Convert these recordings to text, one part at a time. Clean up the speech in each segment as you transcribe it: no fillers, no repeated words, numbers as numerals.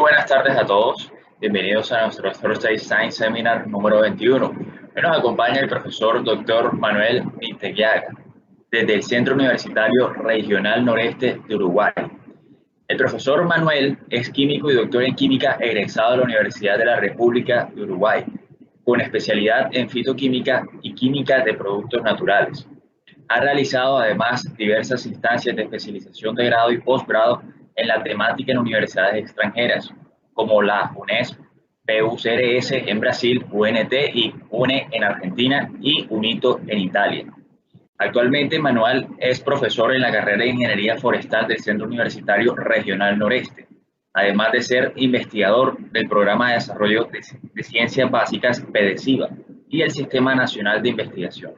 buenas tardes a todos. Bienvenidos a nuestro Thursday Science Seminar número 21. Hoy nos acompaña el profesor Dr. Manuel Viteguiaga, desde el Centro Universitario Regional Noreste de Uruguay. El profesor Manuel es químico y doctor en química egresado de la Universidad de la República de Uruguay, con especialidad en fitoquímica y química de productos naturales. Ha realizado además diversas instancias de especialización de grado y posgrado en la temática en universidades extranjeras, como la UNESP, PUCRS en Brasil, UNT y UNE en Argentina y UNITO en Italia. Actualmente, Manuel es profesor en la carrera de Ingeniería Forestal del Centro Universitario Regional Noreste, además de ser investigador del Programa de Desarrollo de Ciencias Básicas PDCIVA y el Sistema Nacional de Investigación.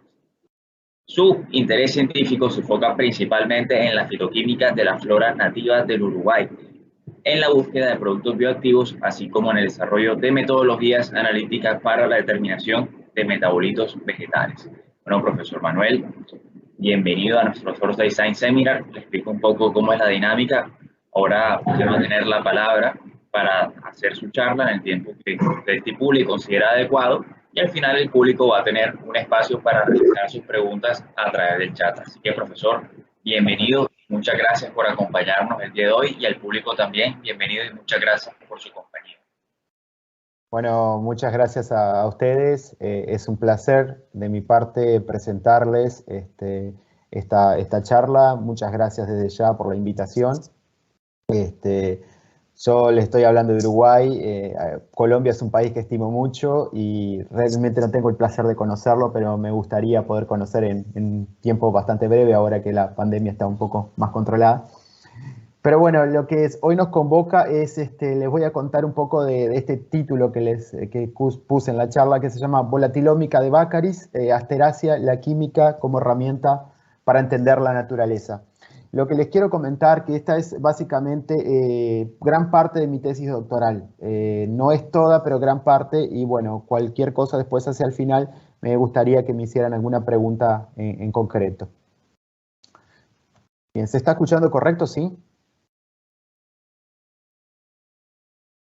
Su interés científico se enfoca principalmente en la fitoquímica de la flora nativa del Uruguay, en la búsqueda de productos bioactivos, así como en el desarrollo de metodologías analíticas para la determinación de metabolitos vegetales. Bueno, profesor Manuel, bienvenido a nuestro Thursday Science Seminar. Le explico un poco cómo es la dinámica. Ahora usted va a tener la palabra para hacer su charla en el tiempo que usted estipule y considera adecuado. Y al final el público va a tener un espacio para realizar sus preguntas a través del chat. Así que, profesor, bienvenido. Muchas gracias por acompañarnos el día de hoy y al público también. Bienvenido y muchas gracias por su compañía. Bueno, muchas gracias a ustedes. Es un placer de mi parte presentarles esta charla. Muchas gracias desde ya por la invitación. Yo le estoy hablando de Uruguay. Colombia es un país que estimo mucho y realmente no tengo el placer de conocerlo, pero me gustaría poder conocer en tiempo bastante breve, ahora que la pandemia está un poco más controlada. Pero bueno, lo que hoy nos convoca es, les voy a contar un poco de este título que puse en la charla, que se llama Volatilómica de Baccaris, Asteraceae, la química como herramienta para entender la naturaleza. Lo que les quiero comentar, que esta es básicamente gran parte de mi tesis doctoral. No es toda, pero gran parte, y bueno, cualquier cosa después hacia el final, me gustaría que me hicieran alguna pregunta en concreto. Bien, ¿se está escuchando correcto? ¿Sí?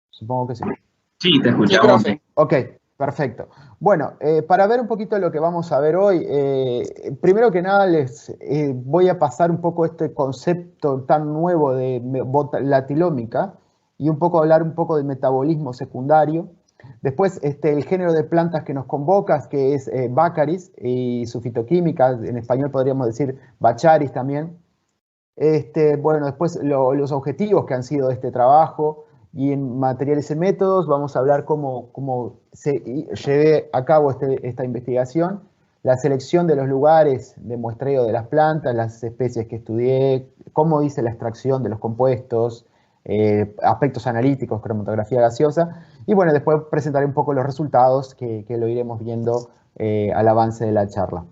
Supongo que sí. Sí, te escuchamos. Sí, ok, perfecto. Bueno, para ver un poquito lo que vamos a ver hoy, primero que nada les voy a pasar un poco este concepto tan nuevo de volatilómica y un poco hablar un poco de metabolismo secundario. Después el género de plantas que nos convoca, que es Baccaris, y su fitoquímica, en español podríamos decir Baccharis también. Bueno, después los objetivos que han sido de este trabajo. Y en materiales y métodos vamos a hablar cómo se llevé a cabo esta investigación, la selección de los lugares de muestreo de las plantas, las especies que estudié, cómo hice la extracción de los compuestos, aspectos analíticos, cromatografía gaseosa, y bueno, después presentaré un poco los resultados que lo iremos viendo al avance de la charla.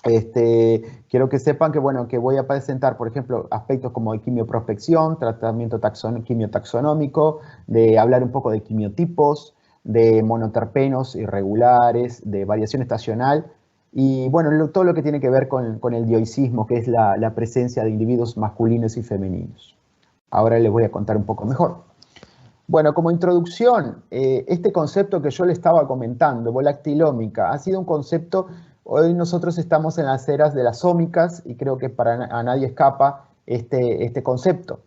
Quiero que sepan que, bueno, que voy a presentar, por ejemplo, aspectos como de quimioprospección, tratamiento quimiotaxonómico, de hablar un poco de quimiotipos, de monoterpenos irregulares, de variación estacional y, bueno, todo lo que tiene que ver con el dioicismo, que es la presencia de individuos masculinos y femeninos. Ahora les voy a contar un poco mejor. Bueno, como introducción, este concepto que yo le estaba comentando, volactilómica, ha sido un concepto. Hoy nosotros estamos en las eras de las ómicas y creo que a nadie escapa este concepto.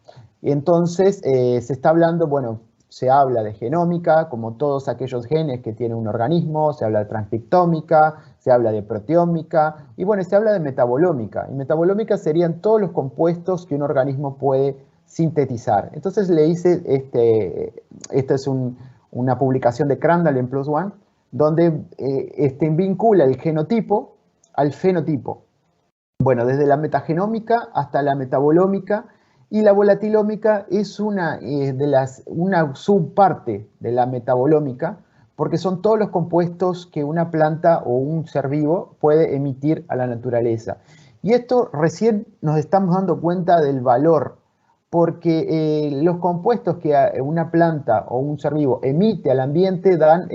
Y entonces se está hablando, bueno, se habla de genómica, como todos aquellos genes que tiene un organismo, se habla de transcriptómica, se habla de proteómica y bueno, se habla de metabolómica. Y metabolómica serían todos los compuestos que un organismo puede sintetizar. Entonces le hice, esta es una publicación de Crandall en PLOS ONE, donde vincula el genotipo al fenotipo. Bueno, desde la metagenómica hasta la metabolómica, y la volatilómica es una subparte de la metabolómica, porque son todos los compuestos que una planta o un ser vivo puede emitir a la naturaleza. Y esto recién nos estamos dando cuenta del valor, porque los compuestos que una planta o un ser vivo emite al ambiente dan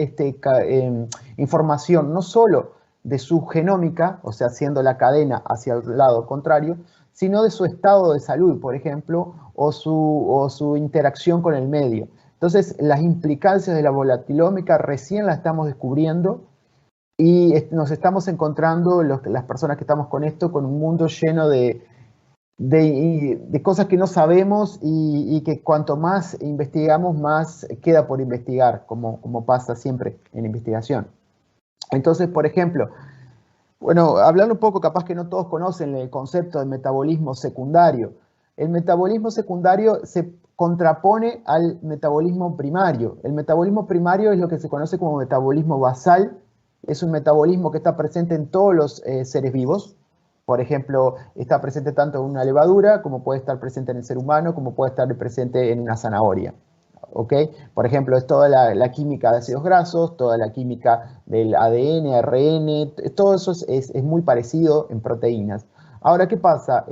información no solo de su genómica, o sea, haciendo la cadena hacia el lado contrario, sino de su estado de salud, por ejemplo, o su interacción con el medio. Entonces, las implicancias de la volatilómica recién las estamos descubriendo y nos estamos encontrando, las personas que estamos con esto, con un mundo lleno de cosas que no sabemos y que cuanto más investigamos, más queda por investigar, como pasa siempre en investigación. Entonces, por ejemplo, bueno, hablando un poco, capaz que no todos conocen el concepto de metabolismo secundario. El metabolismo secundario se contrapone al metabolismo primario. El metabolismo primario es lo que se conoce como metabolismo basal. Es un metabolismo que está presente en todos los seres vivos. Por ejemplo, está presente tanto en una levadura, como puede estar presente en el ser humano, como puede estar presente en una zanahoria. ¿Ok? Por ejemplo, es toda la química de ácidos grasos, toda la química del ADN, ARN, todo eso es muy parecido en proteínas. Ahora, ¿qué pasa?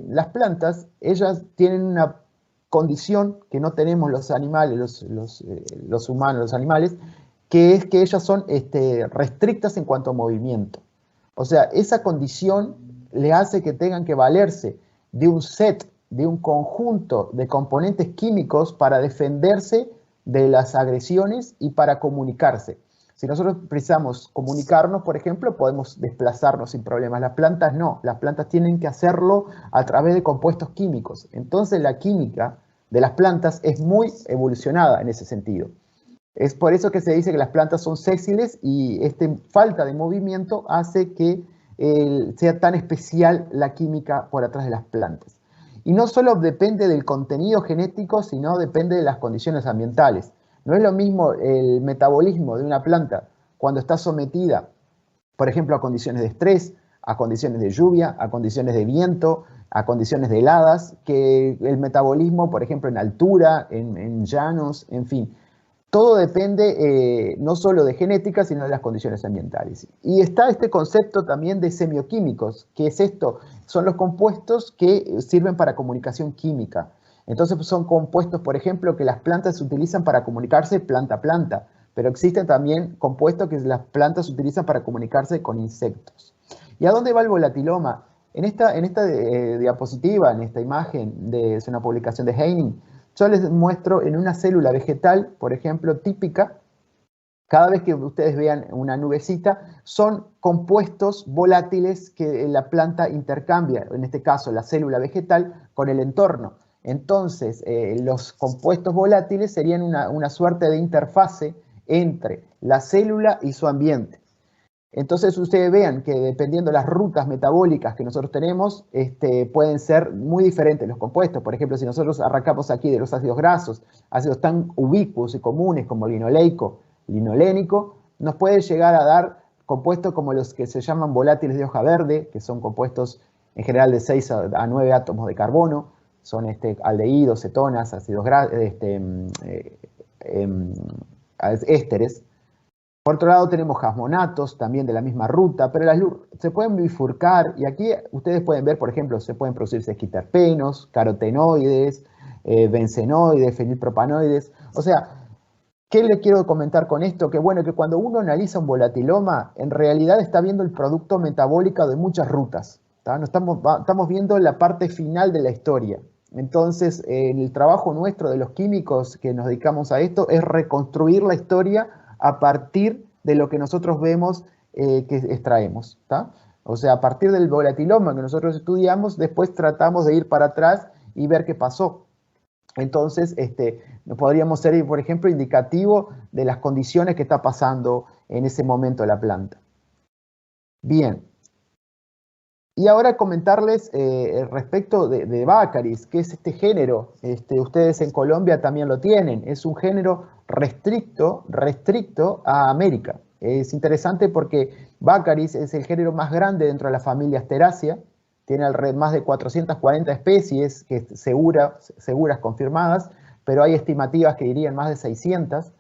Las plantas, ellas tienen una condición que no tenemos los animales, los humanos, los animales, que es que ellas son restrictas en cuanto a movimiento. O sea, esa condición le hace que tengan que valerse de un set, de un conjunto de componentes químicos para defenderse de las agresiones y para comunicarse. Si nosotros precisamos comunicarnos, por ejemplo, podemos desplazarnos sin problemas. Las plantas no, las plantas tienen que hacerlo a través de compuestos químicos. Entonces la química de las plantas es muy evolucionada en ese sentido. Es por eso que se dice que las plantas son sésiles y esta falta de movimiento hace que sea tan especial la química por atrás de las plantas. Y no solo depende del contenido genético, sino depende de las condiciones ambientales. No es lo mismo el metabolismo de una planta cuando está sometida, por ejemplo, a condiciones de estrés, a condiciones de lluvia, a condiciones de viento, a condiciones de heladas, que el metabolismo, por ejemplo, en altura, en llanos, en fin. Todo depende no solo de genética, sino de las condiciones ambientales. Y está este concepto también de semioquímicos, que es esto, son los compuestos que sirven para comunicación química. Entonces son compuestos, por ejemplo, que las plantas utilizan para comunicarse planta a planta, pero existen también compuestos que las plantas utilizan para comunicarse con insectos. ¿Y a dónde va el volatiloma? En esta diapositiva, en esta imagen, es una publicación de Heining, yo les muestro en una célula vegetal, por ejemplo, típica, cada vez que ustedes vean una nubecita, son compuestos volátiles que la planta intercambia, en este caso la célula vegetal, con el entorno. Entonces, los compuestos volátiles serían una suerte de interfase entre la célula y su ambiente. Entonces ustedes vean que dependiendo de las rutas metabólicas que nosotros tenemos, pueden ser muy diferentes los compuestos. Por ejemplo, si nosotros arrancamos aquí de los ácidos grasos, ácidos tan ubicuos y comunes como linoleico, linolénico, nos puede llegar a dar compuestos como los que se llaman volátiles de hoja verde, que son compuestos en general de 6 a 9 átomos de carbono, son aldehídos, cetonas, ácidos ésteres. Por otro lado tenemos jasmonatos, también de la misma ruta, pero se pueden bifurcar y aquí ustedes pueden ver, por ejemplo, se pueden producir sesquiterpenos, carotenoides, bencenoides, fenilpropanoides. O sea, ¿qué le quiero comentar con esto? Que bueno, que cuando uno analiza un volatiloma, en realidad está viendo el producto metabólico de muchas rutas. No estamos viendo la parte final de la historia. Entonces, el trabajo nuestro de los químicos que nos dedicamos a esto es reconstruir la historia a partir de lo que nosotros vemos que extraemos. O sea, a partir del volatiloma que nosotros estudiamos, después tratamos de ir para atrás y ver qué pasó. Entonces, podríamos ser, por ejemplo, indicativo de las condiciones que está pasando en ese momento la planta. Bien. Y ahora comentarles respecto de Baccharis, que es este género. Ustedes en Colombia también lo tienen. Es un género restricto a América. Es interesante porque Baccharis es el género más grande dentro de la familia Asteraceae. Tiene más de 440 especies seguras confirmadas, pero hay estimativas que dirían más de 600. O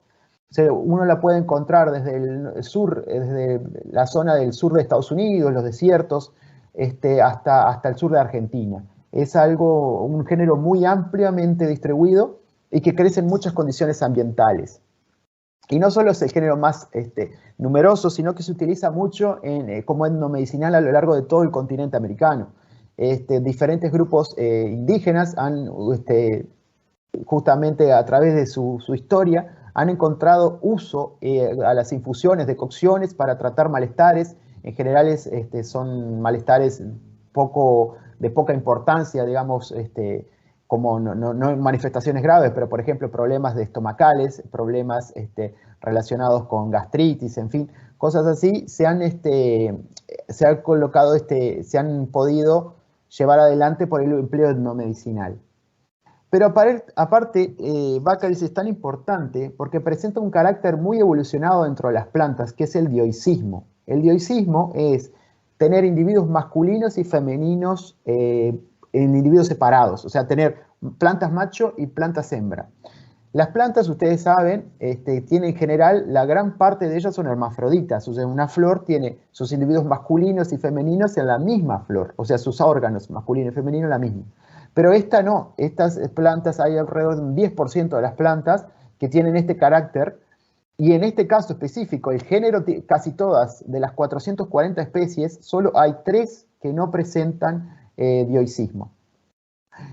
sea, uno la puede encontrar desde el sur, desde la zona del sur de Estados Unidos, los desiertos, hasta el sur de Argentina. Es un género muy ampliamente distribuido y que crece en muchas condiciones ambientales. Y no solo es el género más numeroso, sino que se utiliza mucho como etnomedicinal a lo largo de todo el continente americano. Diferentes grupos indígenas han justamente a través de su historia, han encontrado uso a las infusiones, decocciones para tratar malestares. En general son malestares de poca importancia, digamos, como no manifestaciones graves, pero por ejemplo problemas de estomacales, problemas relacionados con gastritis, en fin, cosas así, se han podido llevar adelante por el empleo etnomedicinal. Pero aparte, Baccharis es tan importante porque presenta un carácter muy evolucionado dentro de las plantas, que es el dioicismo. El dioicismo es tener individuos masculinos y femeninos en individuos separados, o sea, tener plantas macho y plantas hembra. Las plantas, ustedes saben, tienen en general, la gran parte de ellas son hermafroditas, o sea, una flor tiene sus individuos masculinos y femeninos en la misma flor, o sea, sus órganos masculino y femenino en la misma. Pero esta no, estas plantas, hay alrededor de un 10% de las plantas que tienen este carácter, y en este caso específico, el género, casi todas, de las 440 especies, solo hay 3 que no presentan dioicismo.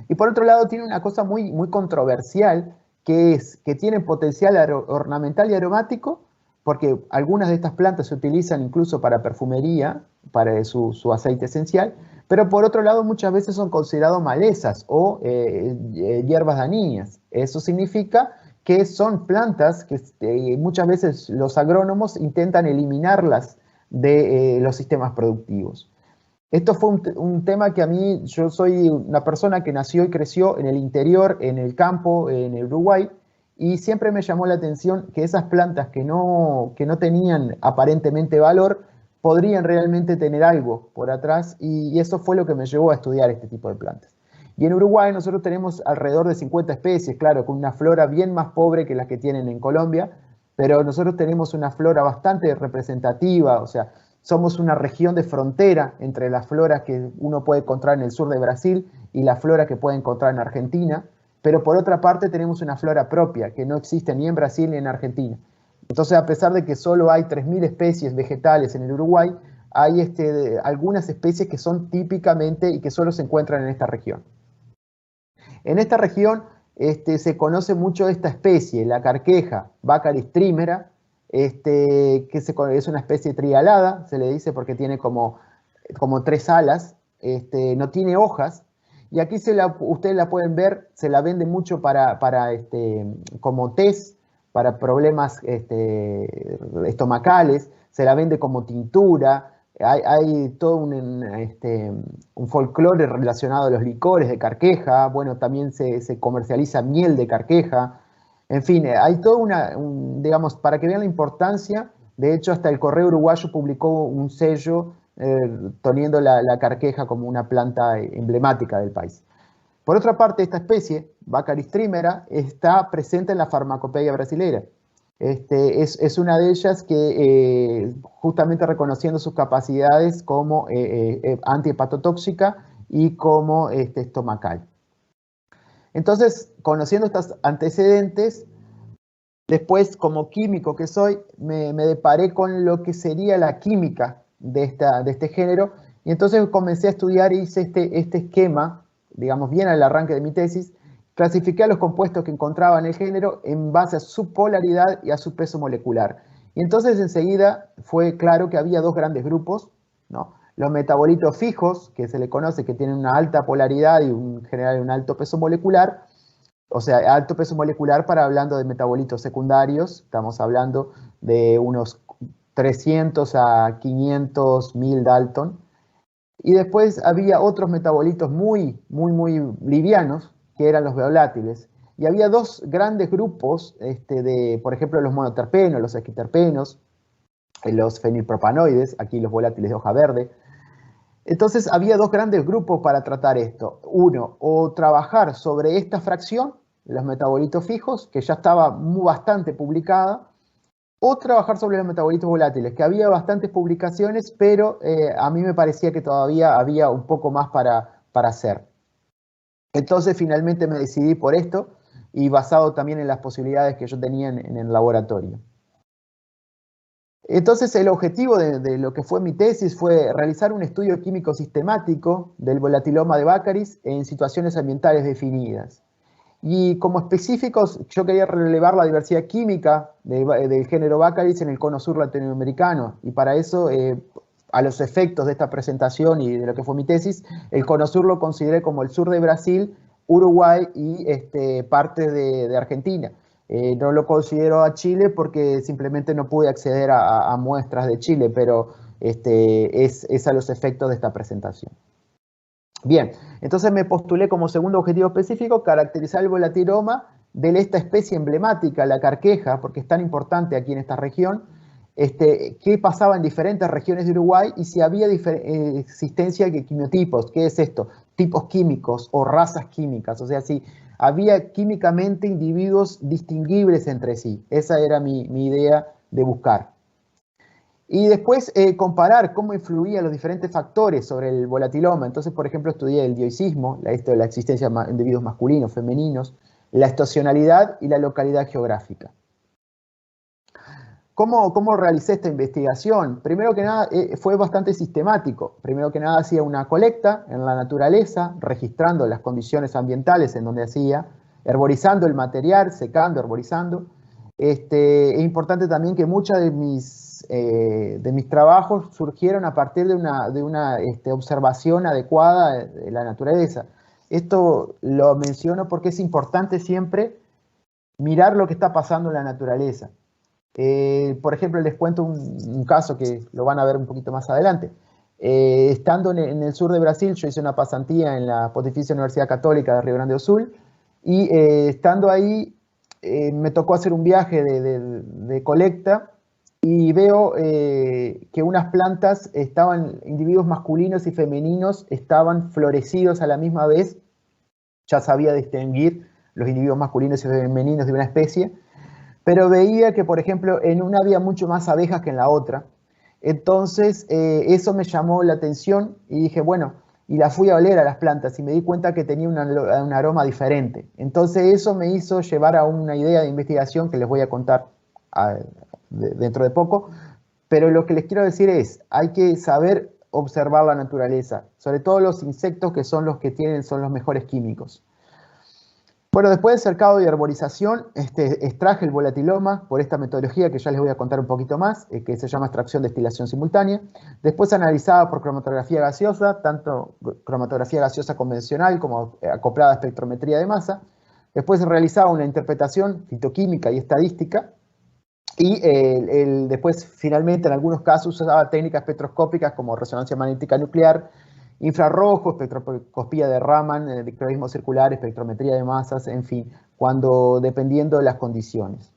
Y por otro lado, tiene una cosa muy, muy controversial, que es que tienen potencial ornamental y aromático, porque algunas de estas plantas se utilizan incluso para perfumería, para su aceite esencial, pero por otro lado muchas veces son considerados malezas o hierbas dañinas. Eso significa que son plantas que muchas veces los agrónomos intentan eliminarlas de los sistemas productivos. Esto fue un tema que a mí, yo soy una persona que nació y creció en el interior, en el campo, en el Uruguay, y siempre me llamó la atención que esas plantas que no tenían aparentemente valor, podrían realmente tener algo por atrás, y eso fue lo que me llevó a estudiar este tipo de plantas. Y en Uruguay nosotros tenemos alrededor de 50 especies, claro, con una flora bien más pobre que las que tienen en Colombia, pero nosotros tenemos una flora bastante representativa, o sea, somos una región de frontera entre las floras que uno puede encontrar en el sur de Brasil y la flora que puede encontrar en Argentina, pero por otra parte tenemos una flora propia que no existe ni en Brasil ni en Argentina. Entonces, a pesar de que solo hay 3.000 especies vegetales en el Uruguay, hay algunas especies que son típicamente y que solo se encuentran en esta región. En esta región se conoce mucho esta especie, la carqueja, Baccharis trimera, que es una especie trialada, se le dice porque tiene como 3 alas, no tiene hojas, y aquí ustedes la pueden ver, se la vende mucho como test, para problemas estomacales, se la vende como tintura, hay todo un folclore relacionado a los licores de carqueja, bueno, también se comercializa miel de carqueja, en fin, hay todo digamos, para que vean la importancia, de hecho hasta el Correo Uruguayo publicó un sello teniendo la carqueja como una planta emblemática del país. Por otra parte, esta especie, Baccharis trimera, está presente en la farmacopeia brasilera. Es una de ellas que, justamente reconociendo sus capacidades como antihepatotóxica y como estomacal. Entonces, conociendo estos antecedentes, después, como químico que soy, me deparé con lo que sería la química de este género, y entonces comencé a estudiar y hice este esquema, digamos, bien al arranque de mi tesis. Clasifiqué a los compuestos que encontraba en el género en base a su polaridad y a su peso molecular. Y entonces enseguida fue claro que había 2 grandes grupos, ¿no? Los metabolitos fijos, que se le conoce que tienen una alta polaridad y en general un alto peso molecular, o sea, alto peso molecular para hablando de metabolitos secundarios, estamos hablando de unos 300 a 500 mil Dalton. Y después había otros metabolitos muy livianos, que eran los volátiles. Y había 2 grandes grupos, por ejemplo, los monoterpenos, los esquiterpenos, los fenilpropanoides, aquí los volátiles de hoja verde. Entonces había 2 grandes grupos para tratar esto. Uno, o trabajar sobre esta fracción, los metabolitos fijos, que ya estaba bastante publicada, o trabajar sobre los metabolitos volátiles, que había bastantes publicaciones, pero a mí me parecía que todavía había un poco más para hacer. Entonces finalmente me decidí por esto, y basado también en las posibilidades que yo tenía en el laboratorio. Entonces el objetivo de lo que fue mi tesis fue realizar un estudio químico sistemático del volatiloma de Baccharis en situaciones ambientales definidas. Y como específicos, yo quería relevar la diversidad química del género Baccharis en el cono sur latinoamericano. Y para eso, a los efectos de esta presentación y de lo que fue mi tesis, el cono sur lo consideré como el sur de Brasil, Uruguay y parte de Argentina. No lo considero a Chile porque simplemente no pude acceder a muestras de Chile, pero es a los efectos de esta presentación. Bien, entonces me postulé como segundo objetivo específico caracterizar el volatiloma de esta especie emblemática, la carqueja, porque es tan importante aquí en esta región, qué pasaba en diferentes regiones de Uruguay y si había existencia de quimiotipos. ¿Qué es esto? Tipos químicos o razas químicas, o sea, si había químicamente individuos distinguibles entre sí. Esa era mi idea de buscar. Y después comparar cómo influían los diferentes factores sobre el volatiloma. Entonces, por ejemplo, estudié el dioicismo, la existencia de individuos masculinos, femeninos, la estacionalidad y la localidad geográfica. ¿Cómo realicé esta investigación? Primero que nada, fue bastante sistemático. Primero que nada, hacía una colecta en la naturaleza, registrando las condiciones ambientales en donde hacía, herborizando el material, secando, herborizando. Es importante también que muchos de mis trabajos surgieron a partir de una observación adecuada de la naturaleza. Esto lo menciono porque es importante siempre mirar lo que está pasando en la naturaleza. Por ejemplo, les cuento un caso que lo van a ver un poquito más adelante. Estando en el sur de Brasil, yo hice una pasantía en la Pontificia Universidad Católica de Río Grande do Sul y estando ahí me tocó hacer un viaje de colecta y veo que unas plantas individuos masculinos y femeninos estaban florecidos a la misma vez. Ya sabía distinguir los individuos masculinos y femeninos de una especie, pero veía que, por ejemplo, en una había mucho más abejas que en la otra. Entonces, eso me llamó la atención y dije, bueno, y la fui a oler a las plantas y me di cuenta que tenía un aroma diferente. Entonces, eso me hizo llevar a una idea de investigación que les voy a contar dentro de poco. Pero lo que les quiero decir es, hay que saber observar la naturaleza, sobre todo los insectos que son los que son los mejores químicos. Bueno, después del cercado y arborización, extraje el volatiloma por esta metodología que ya les voy a contar un poquito más, que se llama extracción-destilación simultánea. Después analizaba por cromatografía gaseosa, tanto cromatografía gaseosa convencional como acoplada a espectrometría de masa. Después realizaba una interpretación fitoquímica y estadística. Y después, finalmente, en algunos casos usaba técnicas espectroscópicas como resonancia magnética nuclear, infrarrojo, espectroscopía de Raman, electrolitismo circular, espectrometría de masas, en fin, dependiendo de las condiciones.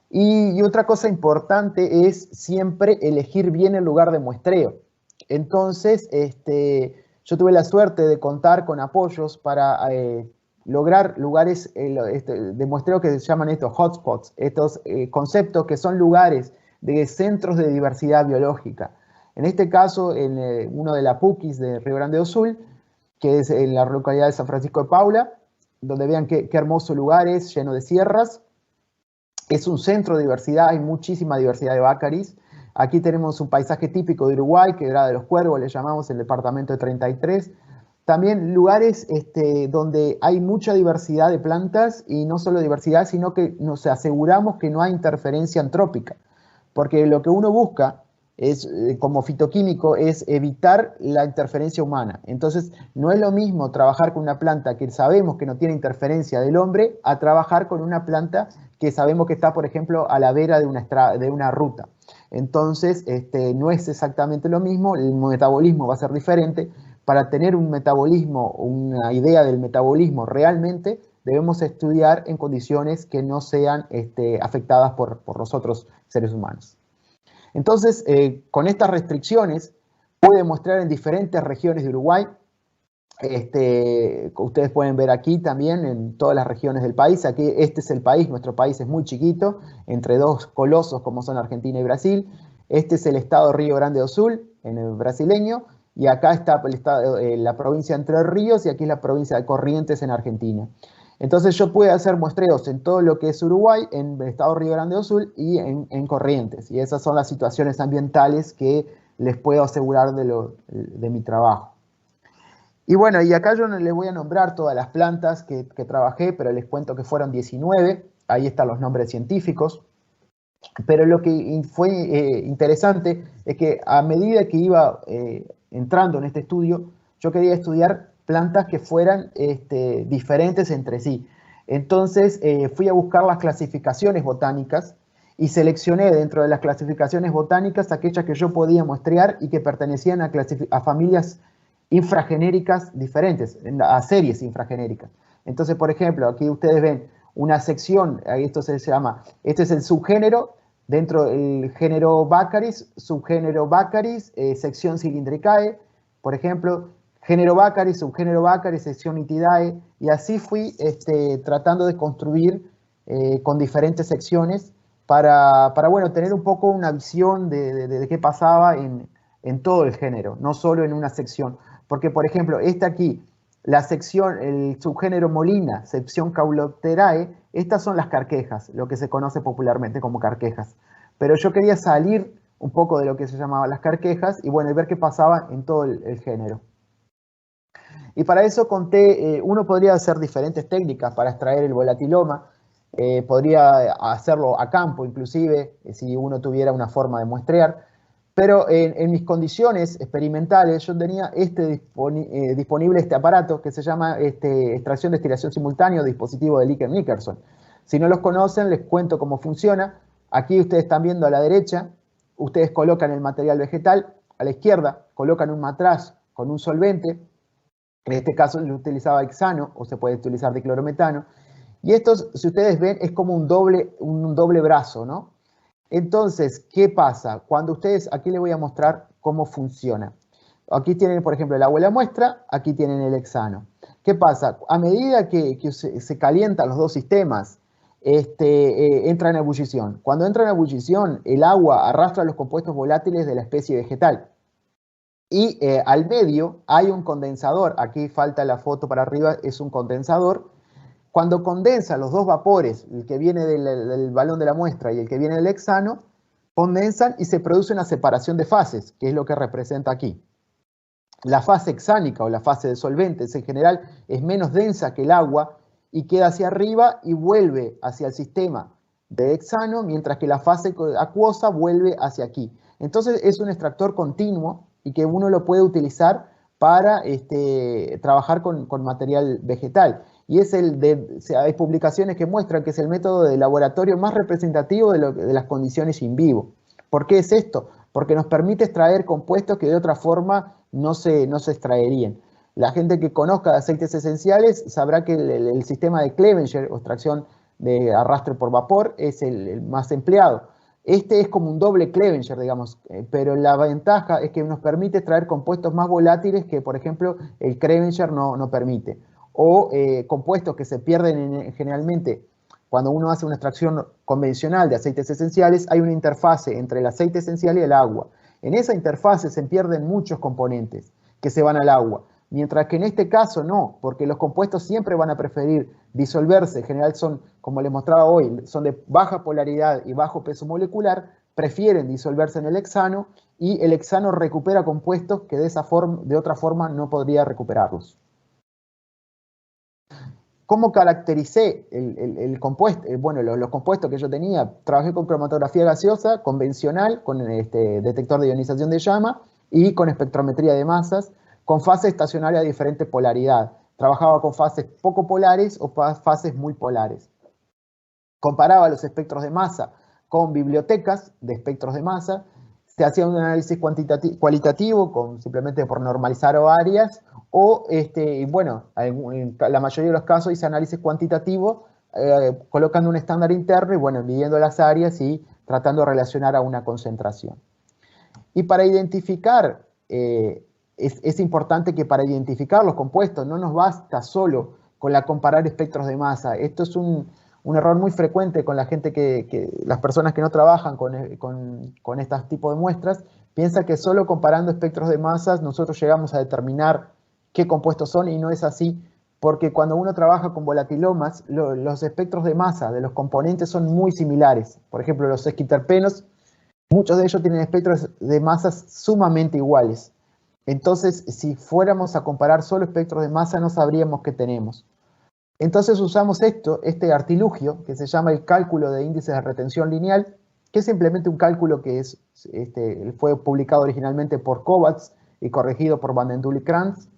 Y otra cosa importante es siempre elegir bien el lugar de muestreo. Entonces, yo tuve la suerte de contar con apoyos para lograr lugares de muestreo que se llaman estos hotspots, estos conceptos que son lugares de centros de diversidad biológica. En este caso, en uno de la PUCIS de Río Grande do Sul, que es en la localidad de San Francisco de Paula, donde vean qué hermoso lugar es, lleno de sierras. Es un centro de diversidad, hay muchísima diversidad de Baccharis. Aquí tenemos un paisaje típico de Uruguay, que era de los Cuervos, le llamamos el departamento de 33. También lugares donde hay mucha diversidad de plantas, y no solo diversidad, sino que nos aseguramos que no hay interferencia antrópica. Porque lo que uno busca como fitoquímico es evitar la interferencia humana. Entonces, no es lo mismo trabajar con una planta que sabemos que no tiene interferencia del hombre a trabajar con una planta que sabemos que está, por ejemplo, a la vera de una ruta. Entonces, no es exactamente lo mismo, el metabolismo va a ser diferente. Para tener un metabolismo, una idea del metabolismo realmente, debemos estudiar en condiciones que no sean afectadas por los otros seres humanos. Entonces, con estas restricciones, pude mostrar en diferentes regiones de Uruguay. Ustedes pueden ver aquí también en todas las regiones del país. Aquí este es el país, nuestro país es muy chiquito, entre dos colosos como son Argentina y Brasil. Este es el estado de Río Grande do Sul, en el brasileño, y acá está la provincia de Entre Ríos y aquí es la provincia de Corrientes en Argentina. Entonces yo pude hacer muestreos en todo lo que es Uruguay, en el estado de Río Grande do Sul y en Corrientes. Y esas son las situaciones ambientales que les puedo asegurar de mi trabajo. Y bueno, y acá yo no les voy a nombrar todas las plantas que trabajé, pero les cuento que fueron 19, ahí están los nombres científicos. Pero lo que fue interesante es que a medida que iba entrando en este estudio, yo quería estudiar plantas que fueran diferentes entre sí. Entonces fui a buscar las clasificaciones botánicas y seleccioné dentro de las clasificaciones botánicas aquellas que yo podía muestrear y que pertenecían a familias infragenéricas diferentes, a series infragenéricas. Entonces, por ejemplo, aquí ustedes ven una sección, esto se llama, este es el subgénero, dentro del género Baccharis, subgénero Baccharis, sección Cylindricae, por ejemplo, género Baccharis, subgénero Baccharis, sección Nitidae, y así fui tratando de construir con diferentes secciones para bueno, tener un poco una visión de qué pasaba en todo el género, no solo en una sección. Porque, por ejemplo, esta aquí, la sección, el subgénero Molina, sección Caulopterae, estas son las carquejas, lo que se conoce popularmente como carquejas. Pero yo quería salir un poco de lo que se llamaban las carquejas y bueno, y ver qué pasaba en todo el género. Y para eso conté, uno podría hacer diferentes técnicas para extraer el volatiloma, podría hacerlo a campo inclusive, si uno tuviera una forma de muestrear, pero en mis condiciones experimentales yo tenía disponible este aparato que se llama extracción de destilación simultánea, dispositivo de Licker-Nickerson. Si no los conocen, les cuento cómo funciona. Aquí ustedes están viendo a la derecha, ustedes colocan el material vegetal, a la izquierda colocan un matraz con un solvente, en este caso yo utilizaba hexano o se puede utilizar diclorometano, y esto, si ustedes ven, es como un doble brazo, ¿no? Entonces, ¿qué pasa? Cuando ustedes, aquí les voy a mostrar cómo funciona. Aquí tienen, por ejemplo, el agua de la muestra, aquí tienen el hexano. ¿Qué pasa? A medida que se calientan los dos sistemas, entra en ebullición. Cuando entra en ebullición, el agua arrastra los compuestos volátiles de la especie vegetal. Y al medio hay un condensador. Aquí falta la foto para arriba, es un condensador. Cuando condensa los dos vapores, el que viene del balón de la muestra y el que viene del hexano, condensan y se produce una separación de fases, que es lo que representa aquí. La fase hexánica o la fase de solventes en general es menos densa que el agua y queda hacia arriba y vuelve hacia el sistema de hexano, mientras que la fase acuosa vuelve hacia aquí. Entonces es un extractor continuo y que uno lo puede utilizar para trabajar con material vegetal. Y es hay publicaciones que muestran que es el método de laboratorio más representativo de las condiciones in vivo. ¿Por qué es esto? Porque nos permite extraer compuestos que de otra forma no se extraerían. La gente que conozca de aceites esenciales sabrá que el sistema de Clevenger o extracción de arrastre por vapor es el más empleado. Este es como un doble Clevenger, digamos, pero la ventaja es que nos permite extraer compuestos más volátiles que, por ejemplo, el Clevenger no permite. O compuestos que se pierden generalmente cuando uno hace una extracción convencional de aceites esenciales, hay una interfase entre el aceite esencial y el agua. En esa interfase se pierden muchos componentes que se van al agua, mientras que en este caso no, porque los compuestos siempre van a preferir disolverse, en general son, como les mostraba hoy, son de baja polaridad y bajo peso molecular, prefieren disolverse en el hexano y el hexano recupera compuestos que de otra forma no podría recuperarlos. ¿Cómo caractericé el compuesto? Bueno, los compuestos que yo tenía, trabajé con cromatografía gaseosa, convencional, con detector de ionización de llama y con espectrometría de masas, con fase estacionaria de diferente polaridad. Trabajaba con fases poco polares o fases muy polares. Comparaba los espectros de masa con bibliotecas de espectros de masa, se hacía un análisis cualitativo, simplemente por normalizar áreas, o, bueno, en la mayoría de los casos hice análisis cuantitativo, colocando un estándar interno y, bueno, midiendo las áreas y tratando de relacionar a una concentración. Y para identificar, es importante que para identificar los compuestos no nos basta solo con comparar espectros de masa. Esto es un error muy frecuente con la gente las personas que no trabajan con estos tipos de muestras, piensa que solo comparando espectros de masas nosotros llegamos a determinar qué compuestos son y no es así, porque cuando uno trabaja con volatilomas, los espectros de masa de los componentes son muy similares. Por ejemplo, los esquiterpenos, muchos de ellos tienen espectros de masas sumamente iguales. Entonces, si fuéramos a comparar solo espectros de masa, no sabríamos qué tenemos. Entonces usamos este artilugio, que se llama el cálculo de índices de retención lineal, que es simplemente un cálculo que fue publicado originalmente por Kovács y corregido por Van den Dul y Krantz.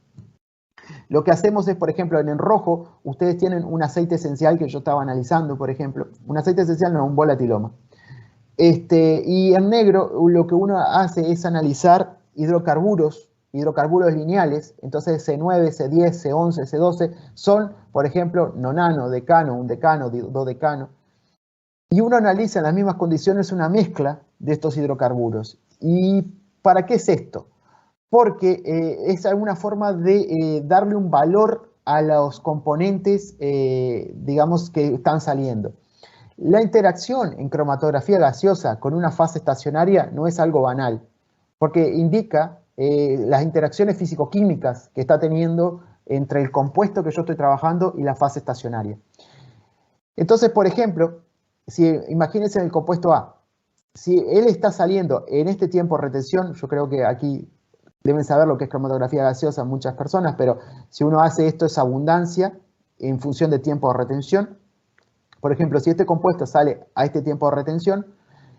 Lo que hacemos es, por ejemplo, en rojo, ustedes tienen un aceite esencial que yo estaba analizando, por ejemplo. Un aceite esencial no, un volatiloma. Y en negro lo que uno hace es analizar hidrocarburos lineales. Entonces C9, C10, C11, C12 son, por ejemplo, nonano, decano, un decano, dodecano. Y uno analiza en las mismas condiciones una mezcla de estos hidrocarburos. ¿Y para qué es esto? Porque es alguna forma de darle un valor a los componentes, digamos, que están saliendo. La interacción en cromatografía gaseosa con una fase estacionaria no es algo banal, porque indica las interacciones físico-químicas que está teniendo entre el compuesto que yo estoy trabajando y la fase estacionaria. Entonces, por ejemplo, imagínense el compuesto A, si él está saliendo en este tiempo de retención, yo creo que aquí deben saber lo que es cromatografía gaseosa muchas personas, pero si uno hace esto es abundancia en función de tiempo de retención. Por ejemplo, si este compuesto sale a este tiempo de retención,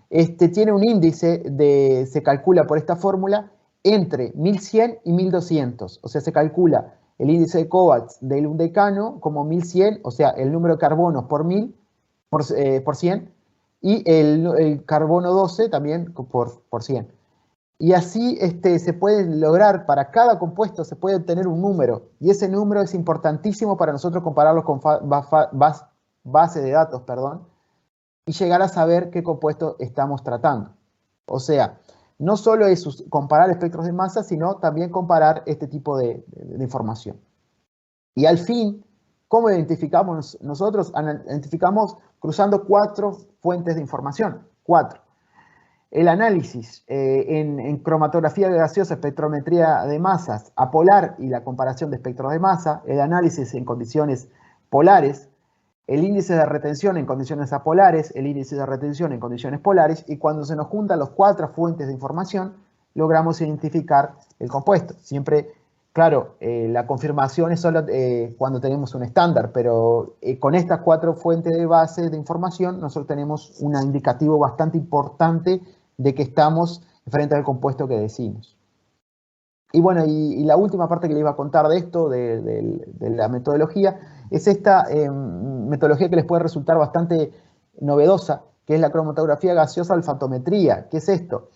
tiene un índice se calcula por esta fórmula entre 1100 y 1200. O sea, se calcula el índice de Kovács del un decano como 1100, o sea, el número de carbonos por 1000, por 100, y el carbono 12 también por 100. Y así se puede lograr, para cada compuesto se puede obtener un número, y ese número es importantísimo para nosotros compararlo con base de datos, y llegar a saber qué compuesto estamos tratando. O sea, no solo es comparar espectros de masa, sino también comparar este tipo de información. Y al fin, ¿cómo identificamos nosotros? Identificamos cruzando 4 fuentes de información. 4. El análisis en cromatografía gaseosa, espectrometría de masas apolar y la comparación de espectros de masa, el análisis en condiciones polares, el índice de retención en condiciones apolares, el índice de retención en condiciones polares, y cuando se nos juntan las 4 fuentes de información, logramos identificar el compuesto. Siempre, claro, la confirmación es solo cuando tenemos un estándar, pero con estas 4 fuentes de base de información, nosotros tenemos un indicativo bastante importante de que estamos frente al compuesto que decimos. Y bueno, y la última parte que les iba a contar de esto, de la metodología, es esta metodología que les puede resultar bastante novedosa, que es la cromatografía gaseosa olfatometría. ¿Qué es esto?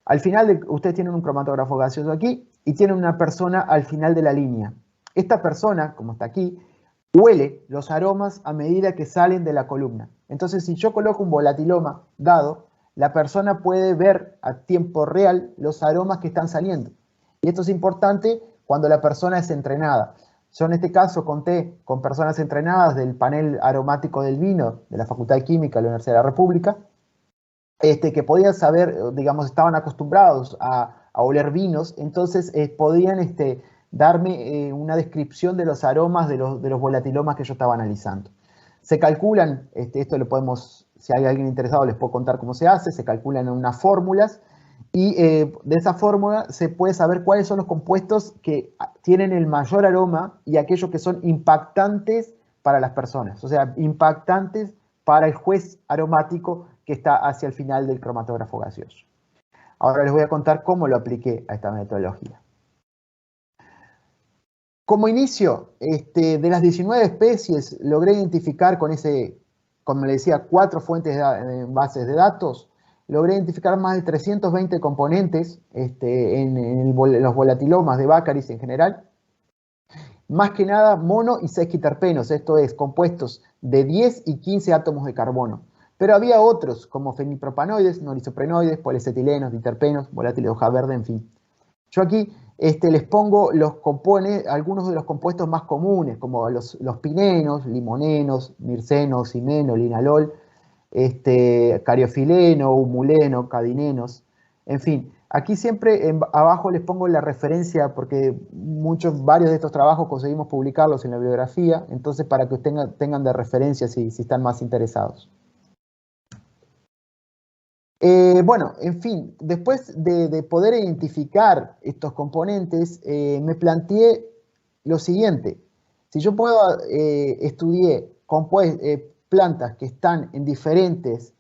Al final, ustedes tienen un cromatógrafo gaseoso aquí y tienen una persona al final de la línea. Esta persona, como está aquí, huele los aromas a medida que salen de la columna. Entonces, si yo coloco un volatiloma dado, la persona puede ver a tiempo real los aromas que están saliendo. Y esto es importante cuando la persona es entrenada. Yo en este caso conté con personas entrenadas del panel aromático del vino de la Facultad de Química de la Universidad de la República, que podían saber, digamos, estaban acostumbrados a oler vinos, entonces podían darme una descripción de los aromas de los volatilomas que yo estaba analizando. Se calculan, esto lo podemos, si hay alguien interesado les puedo contar cómo se hace, se calculan unas fórmulas, y de esa fórmula se puede saber cuáles son los compuestos que tienen el mayor aroma y aquellos que son impactantes para las personas, o sea, impactantes para el juez aromático que está hacia el final del cromatógrafo gaseoso. Ahora les voy a contar cómo lo apliqué a esta metodología. Como inicio, de las 19 especies logré identificar con como les decía, 4 fuentes de bases de datos. Logré identificar más de 320 componentes en los volatilomas de Baccaris en general. Más que nada mono y sesquiterpenos, esto es, compuestos de 10 y 15 átomos de carbono. Pero había otros, como fenilpropanoides, norisoprenoides, poliacetilenos, diterpenos, volátiles de hoja verde, en fin. Yo aquí les pongo algunos de los compuestos más comunes, como los pinenos, limonenos, mirceno, ximeno, linalol, cariofileno, humuleno, cadinenos, en fin. Aquí siempre abajo les pongo la referencia porque varios de estos trabajos conseguimos publicarlos en la bibliografía, entonces para que tengan de referencia si están más interesados. Bueno, en fin, después de poder identificar estos componentes, me planteé lo siguiente. Si yo puedo estudiar plantas que están en diferentes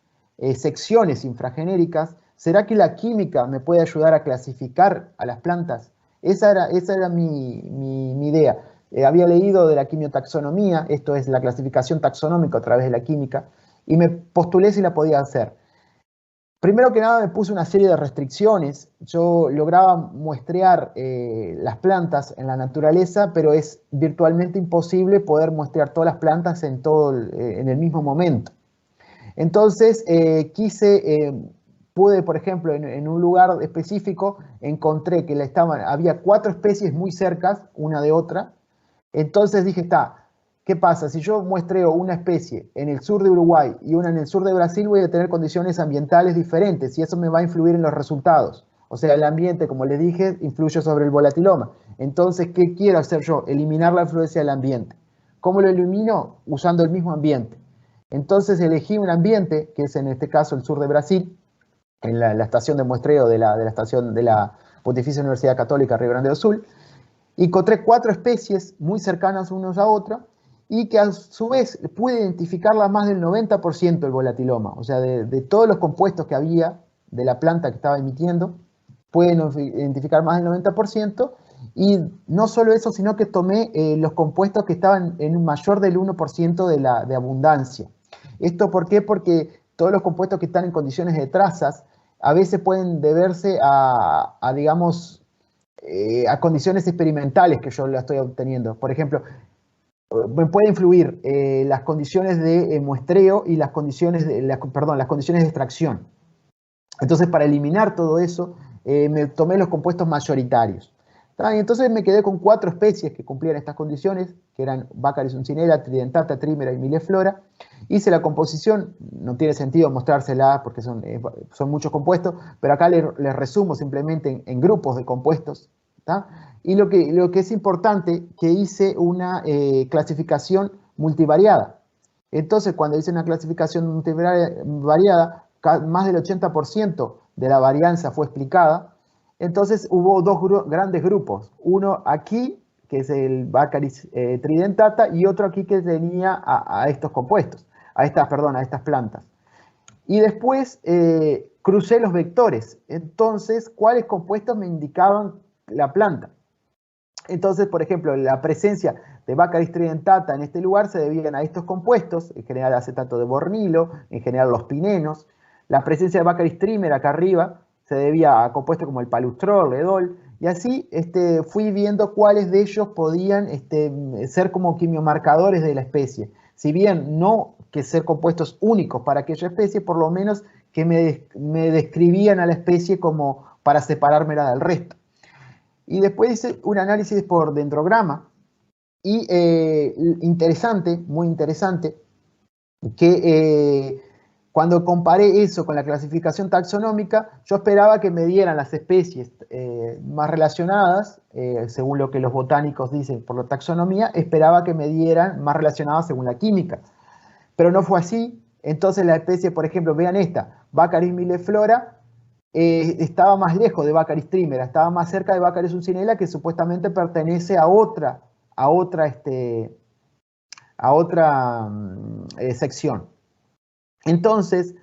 secciones infragenéricas, ¿será que la química me puede ayudar a clasificar a las plantas? Esa era mi idea. Había leído de la quimiotaxonomía, esto es la clasificación taxonómica a través de la química, y me postulé si la podía hacer. Primero que nada me puse una serie de restricciones. Yo lograba muestrear las plantas en la naturaleza, pero es virtualmente imposible poder muestrear todas las plantas en el mismo momento. Entonces pude, por ejemplo, en un lugar específico, encontré que había 4 especies muy cercas una de otra. Entonces dije, ¿qué pasa? Si yo muestreo una especie en el sur de Uruguay y una en el sur de Brasil, voy a tener condiciones ambientales diferentes y eso me va a influir en los resultados. O sea, el ambiente, como les dije, influye sobre el volatiloma. Entonces, ¿qué quiero hacer yo? Eliminar la influencia del ambiente. ¿Cómo lo elimino? Usando el mismo ambiente. Entonces elegí un ambiente, que es en este caso el sur de Brasil, en la estación de muestreo de la estación de la Pontificia Universidad Católica Río Grande do Sul, y encontré 4 especies muy cercanas unas a otras y que a su vez pude identificarla más del 90% del volatiloma. O sea, de todos los compuestos que había de la planta que estaba emitiendo, pueden identificar más del 90%. Y no solo eso, sino que tomé los compuestos que estaban en un mayor del 1% de abundancia. ¿Esto por qué? Porque todos los compuestos que están en condiciones de trazas a veces pueden deberse digamos, a condiciones experimentales que yo la estoy obteniendo. Por ejemplo, me puede influir las condiciones de muestreo y las condiciones las condiciones de extracción. Entonces, para eliminar todo eso, me tomé los compuestos mayoritarios. Y entonces me quedé con 4 especies que cumplían estas condiciones, que eran Baccharis uncinella, Tridentata, Trimera y Milleflora. Hice la composición, no tiene sentido mostrársela porque son muchos compuestos, pero acá les resumo simplemente en grupos de compuestos. ¿Tá? Y lo que es importante, que hice una clasificación multivariada. Entonces, cuando hice una clasificación multivariada, más del 80% de la varianza fue explicada. Entonces hubo 2 grandes grupos, uno aquí, que es el Baccharis tridentata, y otro aquí que tenía a estos compuestos, a estas plantas. Y después crucé los vectores, entonces, ¿cuáles compuestos me indicaban la planta? Entonces, por ejemplo, la presencia de Baccharis tridentata en este lugar se debían a estos compuestos, en general acetato de bornilo, en general los pinenos. La presencia de Baccharis trimera acá arriba se debía a compuestos como el palustrol, el ledol, y así fui viendo cuáles de ellos podían ser como quimiomarcadores de la especie. Si bien no que ser compuestos únicos para aquella especie, por lo menos que me describían a la especie como para separármela del resto. Y después hice un análisis por dendrograma y interesante, muy interesante, que cuando comparé eso con la clasificación taxonómica, yo esperaba que me dieran las especies más relacionadas, según lo que los botánicos dicen por la taxonomía, esperaba que me dieran más relacionadas según la química. Pero no fue así. Entonces la especie, por ejemplo, vean esta, Baccharis milleflora, estaba más lejos de Baccharis trimera, estaba más cerca de Baccharis uncinella, que supuestamente pertenece a otra sección. Entonces,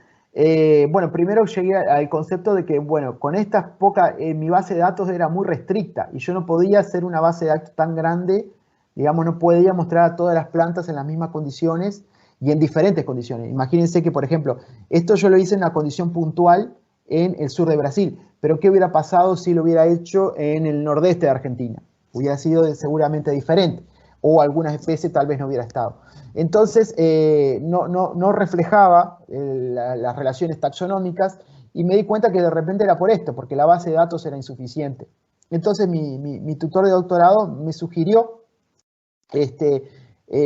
bueno, primero llegué al concepto de que, bueno, con estas pocas, mi base de datos era muy restricta y yo no podía hacer una base de datos tan grande, digamos, no podía mostrar a todas las plantas en las mismas condiciones y en diferentes condiciones. Imagínense que, por ejemplo, esto yo lo hice en una condición puntual en el sur de Brasil, pero ¿qué hubiera pasado si lo hubiera hecho en el nordeste de Argentina? Hubiera sido seguramente diferente, o algunas especies tal vez no hubiera estado. Entonces, no reflejaba las relaciones taxonómicas y me di cuenta que de repente era por esto, porque la base de datos era insuficiente. Entonces, mi tutor de doctorado me sugirió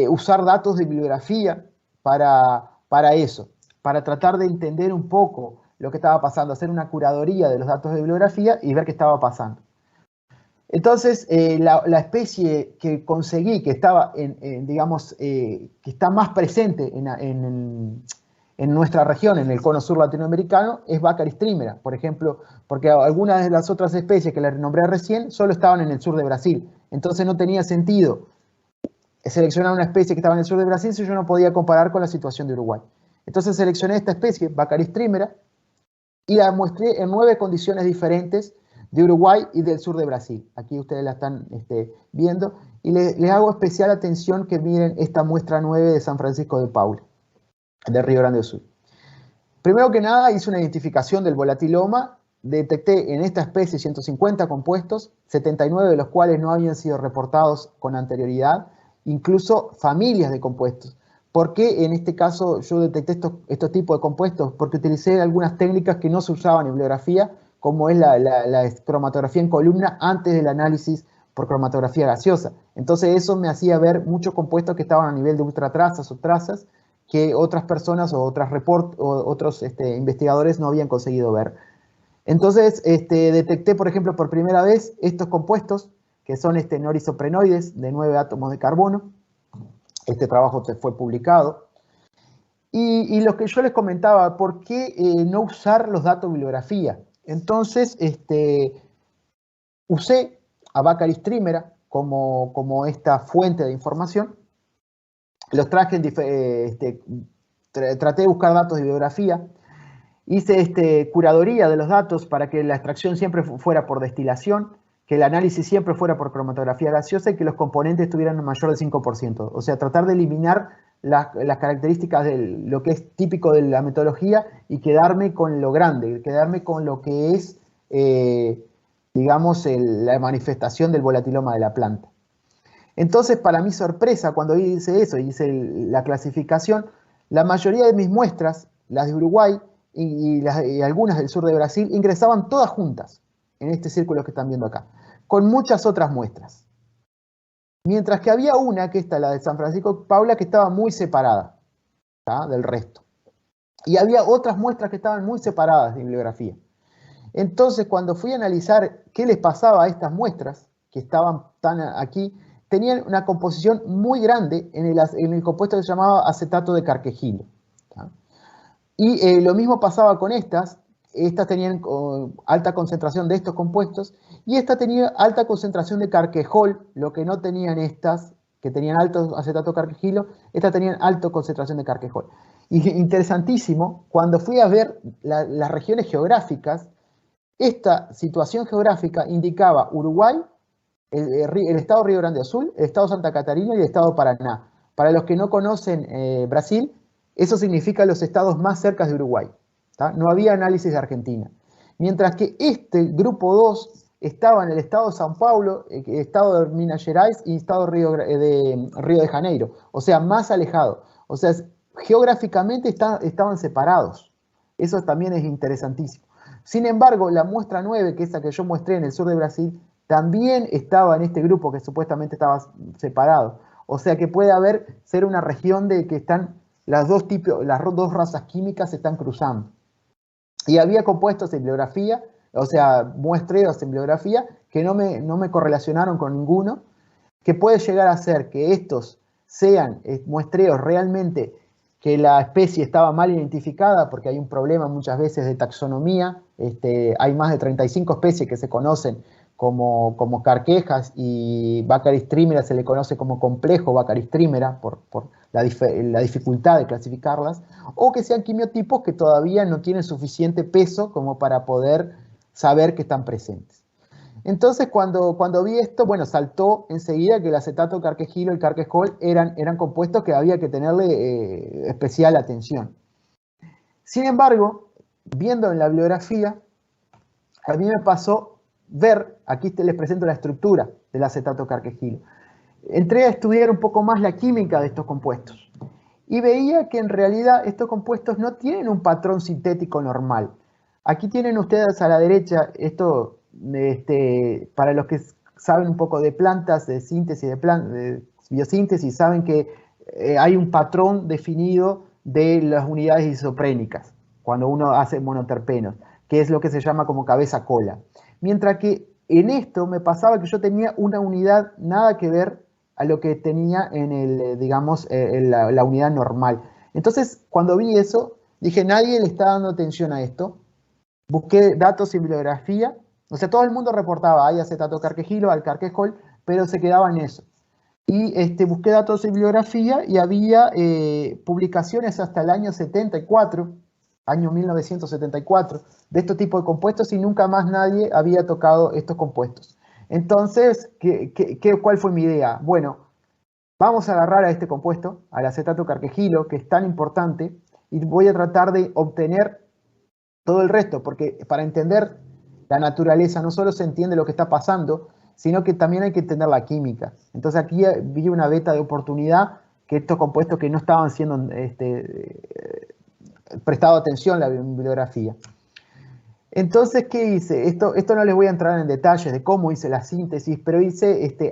usar datos de bibliografía para eso, para tratar de entender un poco lo que estaba pasando, hacer una curaduría de los datos de bibliografía y ver qué estaba pasando. Entonces, la especie que conseguí, que estaba, digamos, que está más presente en nuestra región, en el cono sur latinoamericano, es Baccharis trimera, por ejemplo, porque algunas de las otras especies que les nombré recién solo estaban en el sur de Brasil. Entonces no tenía sentido seleccionar una especie que estaba en el sur de Brasil si yo no podía comparar con la situación de Uruguay. Entonces seleccioné esta especie, Baccharis trimera, y la muestré en 9 condiciones diferentes de Uruguay y del sur de Brasil. Aquí ustedes la están viendo. Y les hago especial atención que miren esta muestra 9 de San Francisco de Paula, de Río Grande do Sul. Primero que nada, hice una identificación del volatiloma. Detecté en esta especie 150 compuestos, 79 de los cuales no habían sido reportados con anterioridad, incluso familias de compuestos. ¿Por qué en este caso yo detecté estos tipos de compuestos? Porque utilicé algunas técnicas que no se usaban en bibliografía, como es la cromatografía en columna antes del análisis por cromatografía gaseosa. Entonces eso me hacía ver muchos compuestos que estaban a nivel de ultratrazas o trazas que otras personas o otros investigadores no habían conseguido ver. Entonces detecté, por ejemplo, por primera vez estos compuestos que son norisoprenoides de 9 átomos de carbono. Este trabajo fue publicado. Y lo que yo les comentaba, ¿por qué no usar los datos de bibliografía? Entonces, usé a Baccharis trimera como esta fuente de información. Los traje, traté de buscar datos de bibliografía. Hice curaduría de los datos para que la extracción siempre fuera por destilación, que el análisis siempre fuera por cromatografía gaseosa y que los componentes tuvieran un mayor del 5%. O sea, tratar de eliminar las características de lo que es típico de la metodología y quedarme con lo grande, quedarme con lo que es, digamos, la manifestación del volatiloma de la planta. Entonces, para mi sorpresa, cuando hice eso, hice la clasificación, la mayoría de mis muestras, las de Uruguay y algunas del sur de Brasil, ingresaban todas juntas en este círculo que están viendo acá, con muchas otras muestras. Mientras que había una, que esta, la de San Francisco de Paula, que estaba muy separada, ¿tá?, del resto. Y había otras muestras que estaban muy separadas de bibliografía. Entonces, cuando fui a analizar qué les pasaba a estas muestras, que estaban tan aquí, tenían una composición muy grande en el compuesto que se llamaba acetato de carquejilo, ¿tá? Y lo mismo pasaba con estas tenían alta concentración de estos compuestos, y esta tenía alta concentración de carquejol, lo que no tenían estas, que tenían alto acetato carquejilo, estas tenían alta concentración de carquejol. Y interesantísimo, cuando fui a ver las regiones geográficas, esta situación geográfica indicaba Uruguay, el estado Río Grande do Sul, el estado Santa Catarina y el estado Paraná. Para los que no conocen Brasil, eso significa los estados más cerca de Uruguay, ¿tá? No había análisis de Argentina. Mientras que este grupo 2 estaba en el estado de São Paulo, estado de Minas Gerais y estado de Río de Janeiro, o sea, más alejado. O sea, geográficamente estaban separados. Eso también es interesantísimo. Sin embargo, la muestra 9, que es la que yo mostré en el sur de Brasil, también estaba en este grupo que supuestamente estaba separado. O sea que puede ser una región de que están las dos razas químicas se están cruzando. Y había compuestos en bibliografía, o sea, muestreos en bibliografía, que no me correlacionaron con ninguno, que puede llegar a ser que estos sean muestreos realmente que la especie estaba mal identificada, porque hay un problema muchas veces de taxonomía. Hay más de 35 especies que se conocen como carquejas, y Baccharis trimera se le conoce como complejo Baccharis trimera por la dificultad de clasificarlas, o que sean quimiotipos que todavía no tienen suficiente peso como para poder saber que están presentes. Entonces, cuando vi esto, bueno, saltó enseguida que el acetato carquejilo y el carquejol eran compuestos que había que tenerle especial atención. Sin embargo, viendo en la bibliografía, a mí me pasó ver, aquí les presento la estructura del acetato carquejilo. Entré a estudiar un poco más la química de estos compuestos y veía que en realidad estos compuestos no tienen un patrón sintético normal. Aquí tienen ustedes a la derecha, esto para los que saben un poco de plantas, de síntesis, de biosíntesis, saben que hay un patrón definido de las unidades isoprénicas cuando uno hace monoterpenos, que es lo que se llama como cabeza cola. Mientras que en esto me pasaba que yo tenía una unidad nada que ver a lo que tenía en la unidad normal. Entonces, cuando vi eso, Dije, nadie le está dando atención a esto. Busqué datos y bibliografía. O sea, todo el mundo reportaba, hay acetato carquejilo, alcarquejol, pero se quedaba en eso. Y busqué datos y bibliografía y había publicaciones hasta el año 74, año 1974, de este tipo de compuestos y nunca más nadie había tocado estos compuestos. Entonces, ¿cuál fue mi idea? Bueno, vamos a agarrar a este compuesto, al acetato carquejilo, que es tan importante, y voy a tratar de obtener todo el resto, porque para entender la naturaleza no solo se entiende lo que está pasando, sino que también hay que entender la química. Entonces aquí vi una beta de oportunidad que estos compuestos que no estaban siendo prestado atención en la bibliografía. Entonces, ¿qué hice? Esto no les voy a entrar en detalles de cómo hice la síntesis, pero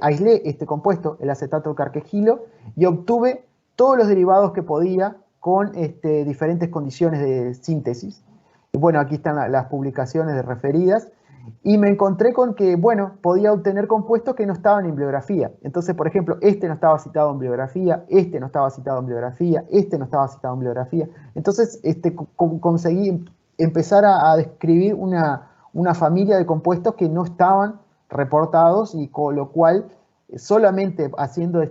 aislé este compuesto, el acetato carquejilo, y obtuve todos los derivados que podía con diferentes condiciones de síntesis. Y bueno, aquí están las publicaciones de referidas. Y me encontré con que, bueno, podía obtener compuestos que no estaban en bibliografía. Entonces, por ejemplo, este no estaba citado en bibliografía, este no estaba citado en bibliografía, este no estaba citado en bibliografía. Entonces, conseguí empezar a describir una familia de compuestos que no estaban reportados y con lo cual solamente haciendo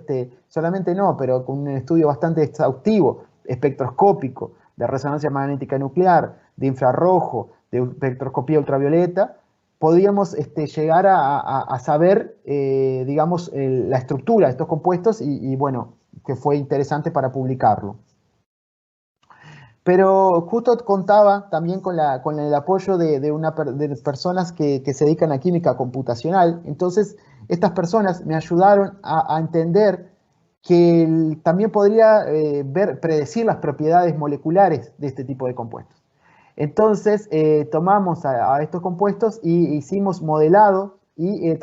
solamente no, pero con un estudio bastante exhaustivo, espectroscópico, de resonancia magnética nuclear, de infrarrojo, de espectroscopía ultravioleta, podíamos llegar a saber, digamos, la estructura de estos compuestos y bueno, que fue interesante para publicarlo. Pero justo contaba también con el apoyo de personas que se dedican a química computacional. Entonces, estas personas me ayudaron a entender que también podría predecir las propiedades moleculares de este tipo de compuestos. Entonces, tomamos a estos compuestos y hicimos modelado y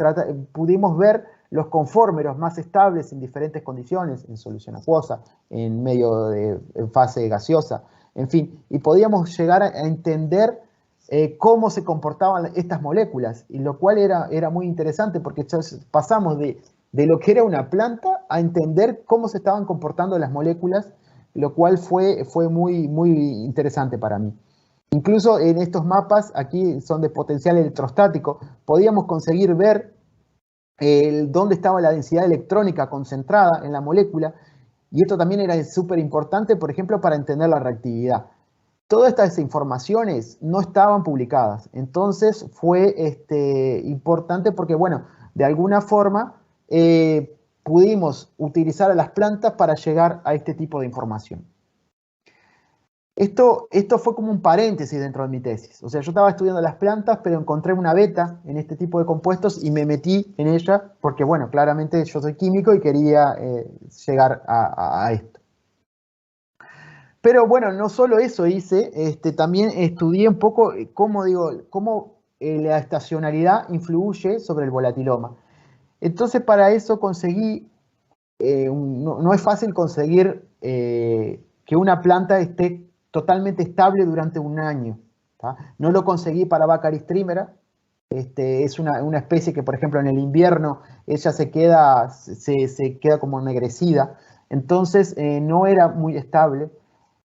pudimos ver los conformeros más estables en diferentes condiciones, en solución acuosa, en en fase gaseosa, en fin, y podíamos llegar a entender cómo se comportaban estas moléculas, y lo cual era muy interesante porque pasamos de lo que era una planta a entender cómo se estaban comportando las moléculas, lo cual fue muy, muy interesante para mí. Incluso en estos mapas, aquí son de potencial electrostático, podíamos conseguir ver dónde estaba la densidad electrónica concentrada en la molécula, y esto también era súper importante, por ejemplo, para entender la reactividad. Todas estas informaciones no estaban publicadas, entonces fue importante porque, bueno, de alguna forma pudimos utilizar a las plantas para llegar a este tipo de información. Esto fue como un paréntesis dentro de mi tesis. O sea, yo estaba estudiando las plantas, pero encontré una beta en este tipo de compuestos y me metí en ella porque, bueno, claramente yo soy químico y quería llegar a esto. Pero bueno, no solo eso hice, también estudié un poco cómo la estacionalidad influye sobre el volatiloma. Entonces, para eso conseguí, no es fácil conseguir que una planta esté totalmente estable durante un año. ¿tá? No lo conseguí para Baccharis trimera. Es una especie que, por ejemplo, en el invierno ella se queda como ennegrecida. Entonces no era muy estable.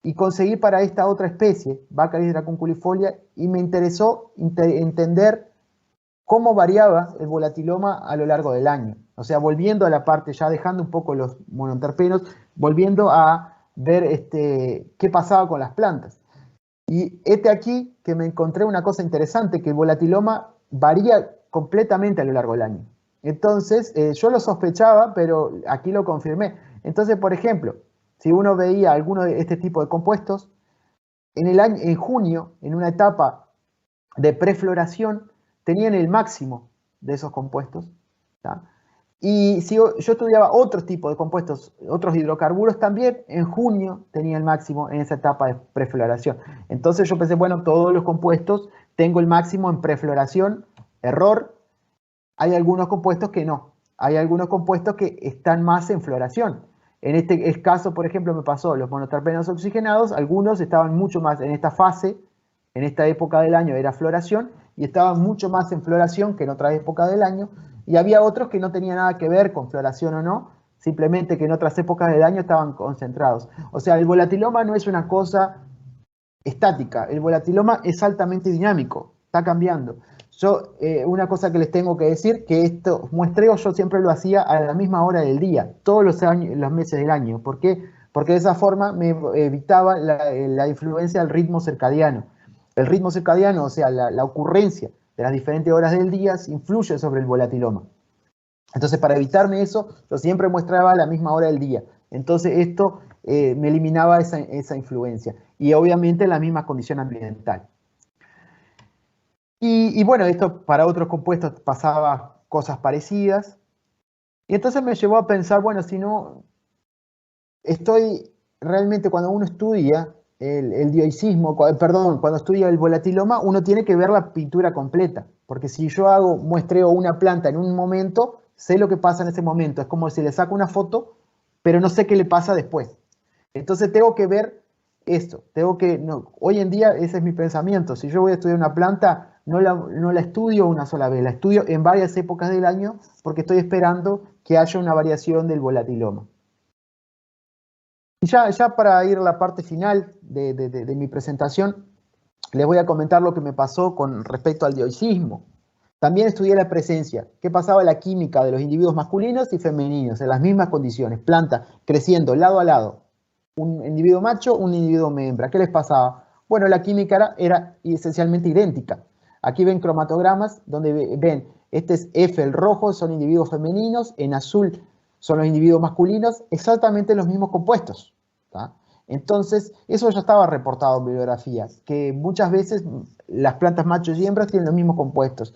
Y conseguí para esta otra especie, Baccharis dracunculifolia, y me interesó entender cómo variaba el volatiloma a lo largo del año. O sea, volviendo a la parte, ya dejando un poco los monoterpenos, volviendo a ver qué pasaba con las plantas. Y aquí que me encontré una cosa interesante, que el volatiloma varía completamente a lo largo del año. Entonces, yo lo sospechaba, pero aquí lo confirmé. Entonces, por ejemplo, si uno veía alguno de este tipo de compuestos, en junio, en una etapa de prefloración, tenían el máximo de esos compuestos. ¿tá? Y si yo estudiaba otros tipos de compuestos, otros hidrocarburos también, en junio tenía el máximo en esa etapa de prefloración. Entonces yo pensé, bueno, todos los compuestos tengo el máximo en prefloración, error. Hay algunos compuestos que no. Hay algunos compuestos que están más en floración. En este caso, por ejemplo, me pasó los monoterpenos oxigenados, algunos estaban mucho más en esta fase, en esta época del año era floración, y estaban mucho más en floración que en otra época del año, y había otros que no tenían nada que ver con floración o no, simplemente que en otras épocas del año estaban concentrados. O sea, el volatiloma no es una cosa estática. El volatiloma es altamente dinámico, está cambiando. Yo, una cosa que les tengo que decir, que estos muestreos yo siempre lo hacía a la misma hora del día, todos los meses del año. ¿Por qué? Porque de esa forma me evitaba la influencia del ritmo circadiano. El ritmo circadiano, o sea, la ocurrencia de las diferentes horas del día, influye sobre el volatiloma. Entonces, para evitarme eso, yo siempre muestraba a la misma hora del día. Entonces, esto me eliminaba esa influencia. Y obviamente la misma condición ambiental. Y bueno, esto para otros compuestos pasaba cosas parecidas. Y entonces me llevó a pensar, bueno, si no, estoy realmente cuando uno estudia el dioicismo, cuando estudia el volatiloma, uno tiene que ver la pintura completa. Porque si yo muestreo una planta en un momento, sé lo que pasa en ese momento. Es como si le saco una foto, pero no sé qué le pasa después. Entonces tengo que ver esto. Hoy en día ese es mi pensamiento. Si yo voy a estudiar una planta, no la estudio una sola vez, la estudio en varias épocas del año porque estoy esperando que haya una variación del volatiloma. Y ya para ir a la parte final de mi presentación, les voy a comentar lo que me pasó con respecto al dioicismo. También estudié la presencia, qué pasaba en la química de los individuos masculinos y femeninos en las mismas condiciones, planta creciendo lado a lado, un individuo macho, un individuo hembra. ¿Qué les pasaba? Bueno, la química era esencialmente idéntica. Aquí ven cromatogramas donde ven, este es F, el rojo, son individuos femeninos, en azul son los individuos masculinos, exactamente los mismos compuestos. ¿Tá? Entonces, eso ya estaba reportado en bibliografía, que muchas veces las plantas machos y hembras tienen los mismos compuestos.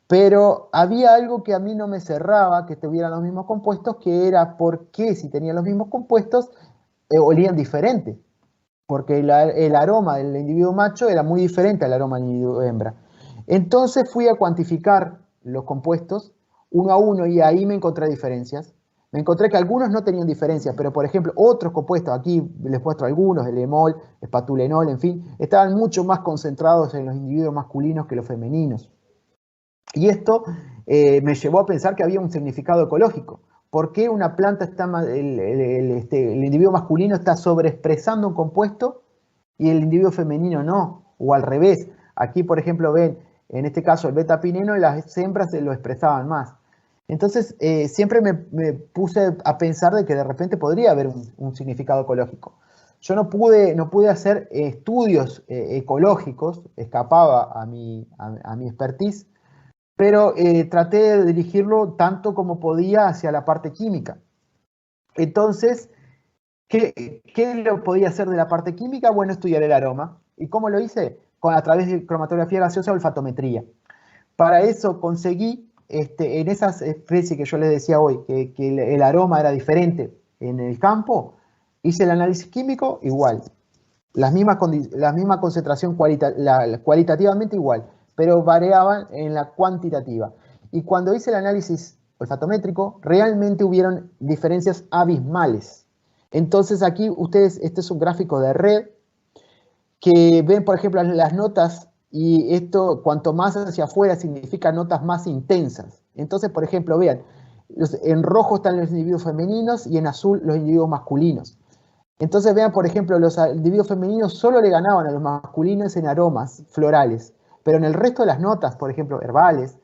Pero había algo que a mí no me cerraba, que tuvieran los mismos compuestos, que era por qué si tenían los mismos compuestos, olían diferente. Porque el aroma del individuo macho era muy diferente al aroma del individuo hembra. Entonces fui a cuantificar los compuestos uno a uno y ahí me encontré diferencias. Me encontré que algunos no tenían diferencias, pero por ejemplo otros compuestos, aquí les muestro algunos, el emol, espatulenol, en fin, estaban mucho más concentrados en los individuos masculinos que los femeninos. Y esto me llevó a pensar que había un significado ecológico. ¿Por qué una planta el individuo masculino está sobreexpresando un compuesto y el individuo femenino no? O al revés. Aquí, por ejemplo, ven, en este caso el beta-pineno, las hembras lo expresaban más. Entonces, siempre me puse a pensar de que de repente podría haber un significado ecológico. Yo no pude hacer estudios ecológicos, escapaba a mi expertise, pero traté de dirigirlo tanto como podía hacia la parte química. Entonces, ¿qué lo podía hacer de la parte química? Bueno, estudiar el aroma. ¿Y cómo lo hice? A través de cromatografía gaseosa o olfatometría. Para eso conseguí, en esas especies que yo les decía hoy, que el aroma era diferente en el campo, hice el análisis químico igual. La misma concentración cualitativamente igual, pero variaban en la cuantitativa. Y cuando hice el análisis olfatométrico, realmente hubieron diferencias abismales. Entonces aquí ustedes, este es un gráfico de red, que ven, por ejemplo, las notas, y esto, cuanto más hacia afuera, significa notas más intensas. Entonces, por ejemplo, vean, en rojo están los individuos femeninos y en azul los individuos masculinos. Entonces vean, por ejemplo, los individuos femeninos solo le ganaban a los masculinos en aromas florales, pero en el resto de las notas, por ejemplo, herbales,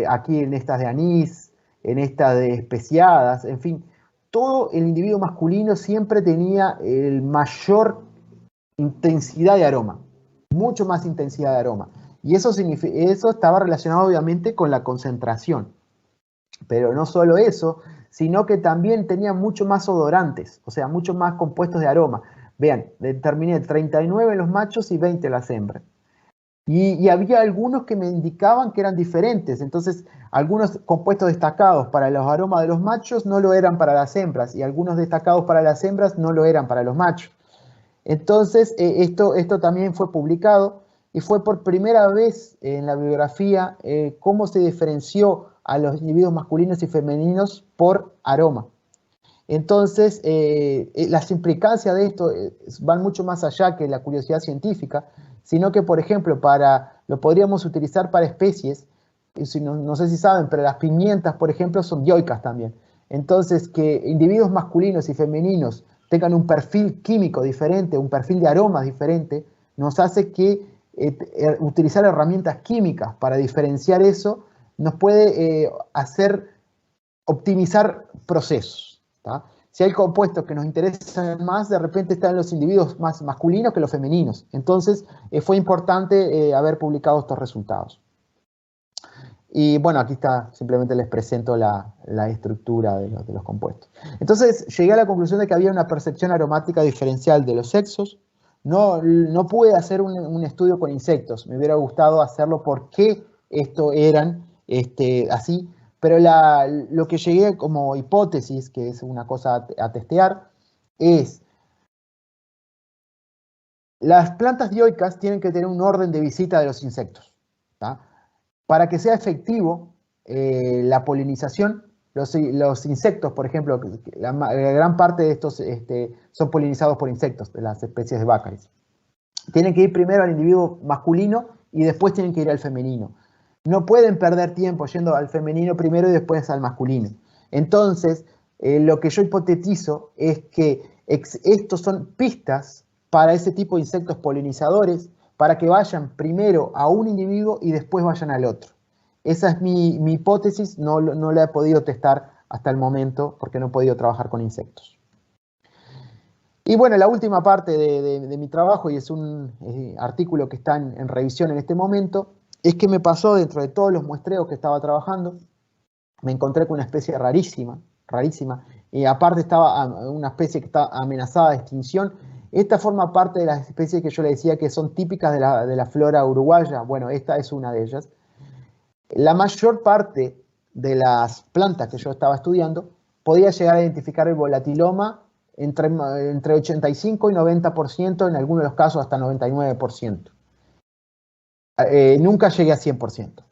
aquí en estas de anís, en estas de especiadas, en fin, todo el individuo masculino siempre tenía el mayor intensidad de aroma, mucho más intensidad de aroma. Y eso estaba relacionado obviamente con la concentración. Pero no solo eso, sino que también tenía mucho más odorantes, o sea, mucho más compuestos de aroma. Vean, determiné 39 en los machos y 20 en las hembras. Y había algunos que me indicaban que eran diferentes, entonces algunos compuestos destacados para los aromas de los machos no lo eran para las hembras, y algunos destacados para las hembras no lo eran para los machos. Entonces, esto también fue publicado y fue por primera vez en la bibliografía cómo se diferenció a los individuos masculinos y femeninos por aroma. Entonces, las implicancias de esto van mucho más allá que la curiosidad científica, sino que, por ejemplo, lo podríamos utilizar para especies, no sé si saben, pero las pimientas, por ejemplo, son dioicas también. Entonces, que individuos masculinos y femeninos tengan un perfil químico diferente, un perfil de aromas diferente, nos hace que utilizar herramientas químicas para diferenciar eso nos puede hacer optimizar procesos. ¿Tá? Si hay compuestos que nos interesan más, de repente están los individuos más masculinos que los femeninos. Entonces, fue importante haber publicado estos resultados. Y bueno, aquí está, simplemente les presento la estructura de los compuestos. Entonces, llegué a la conclusión de que había una percepción aromática diferencial de los sexos. No pude hacer un estudio con insectos. Me hubiera gustado hacerlo porque esto eran así. Pero lo que llegué como hipótesis, que es una cosa a testear, es las plantas dioicas tienen que tener un orden de visita de los insectos. ¿Tá? Para que sea efectivo la polinización, los insectos, por ejemplo, la gran parte de estos son polinizados por insectos, de las especies de Baccharis. Tienen que ir primero al individuo masculino y después tienen que ir al femenino. No pueden perder tiempo yendo al femenino primero y después al masculino. Entonces, lo que yo hipotetizo es que estos son pistas para ese tipo de insectos polinizadores, para que vayan primero a un individuo y después vayan al otro. Esa es mi hipótesis, no la he podido testar hasta el momento porque no he podido trabajar con insectos. Y bueno, la última parte de mi trabajo, y es un artículo que está en revisión en este momento, es que me pasó dentro de todos los muestreos que estaba trabajando, me encontré con una especie rarísima, y aparte estaba una especie que está amenazada de extinción. Esta forma parte de las especies que yo le decía que son típicas de la flora uruguaya. Bueno, esta es una de ellas. La mayor parte de las plantas que yo estaba estudiando podía llegar a identificar el volatiloma entre 85 y 90%, en algunos de los casos hasta 99%. Nunca llegué a 100%.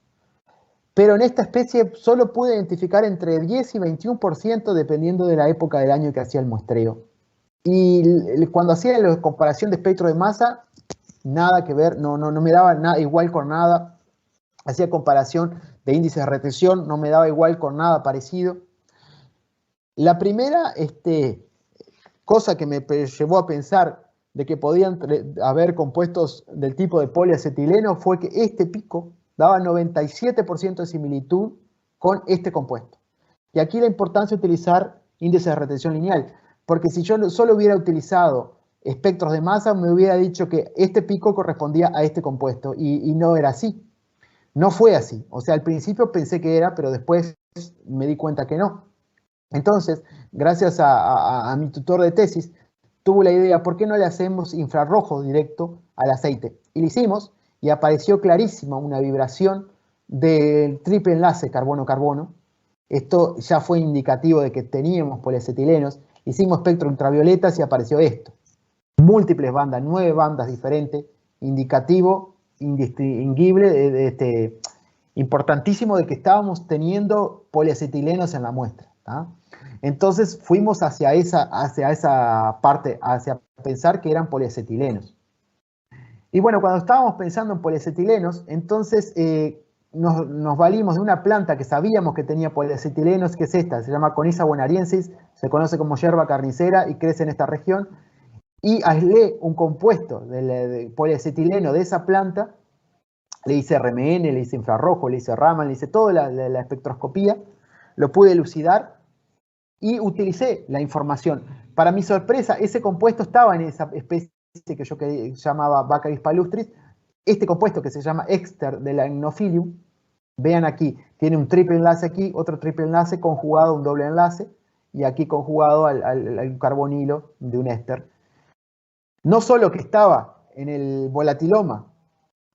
Pero en esta especie solo pude identificar entre 10 y 21% dependiendo de la época del año que hacía el muestreo. Y cuando hacía la comparación de espectro de masa, nada que ver, no me daba nada, igual con nada. Hacía comparación de índices de retención, no me daba igual con nada parecido. La primera cosa que me llevó a pensar de que podían haber compuestos del tipo de poliacetileno fue que este pico daba 97% de similitud con este compuesto. Y aquí la importancia de utilizar índices de retención lineal, porque si yo solo hubiera utilizado espectros de masa, me hubiera dicho que este pico correspondía a este compuesto, y no era así. No fue así. O sea, al principio pensé que era, pero después me di cuenta que no. Entonces, gracias a mi tutor de tesis, tuvo la idea, ¿por qué no le hacemos infrarrojo directo al aceite? Y lo hicimos, y apareció clarísima una vibración del triple enlace carbono-carbono. Esto ya fue indicativo de que teníamos poliacetilenos. Hicimos espectro ultravioletas y apareció esto. Múltiples bandas, 9 bandas diferentes, indicativo, indistinguible, importantísimo de que estábamos teniendo poliacetilenos en la muestra. ¿tá? Entonces fuimos hacia esa parte, hacia pensar que eran poliacetilenos. Y bueno, cuando estábamos pensando en poliacetilenos, entonces nos valimos de una planta que sabíamos que tenía poliacetilenos, que es esta, se llama Conisa bonariensis, se conoce como hierba carnicera y crece en esta región, y aislé un compuesto de poliacetileno de esa planta, le hice RMN, le hice infrarrojo, le hice Raman, le hice toda la espectroscopía, lo pude elucidar y utilicé la información. Para mi sorpresa, ese compuesto estaba en esa especie que yo llamaba Baccharis palustris. Este compuesto que se llama éster de la Icnophilium, vean aquí, tiene un triple enlace aquí, otro triple enlace conjugado a un doble enlace, y aquí conjugado al carbonilo de un éster. No solo que estaba en el volatiloma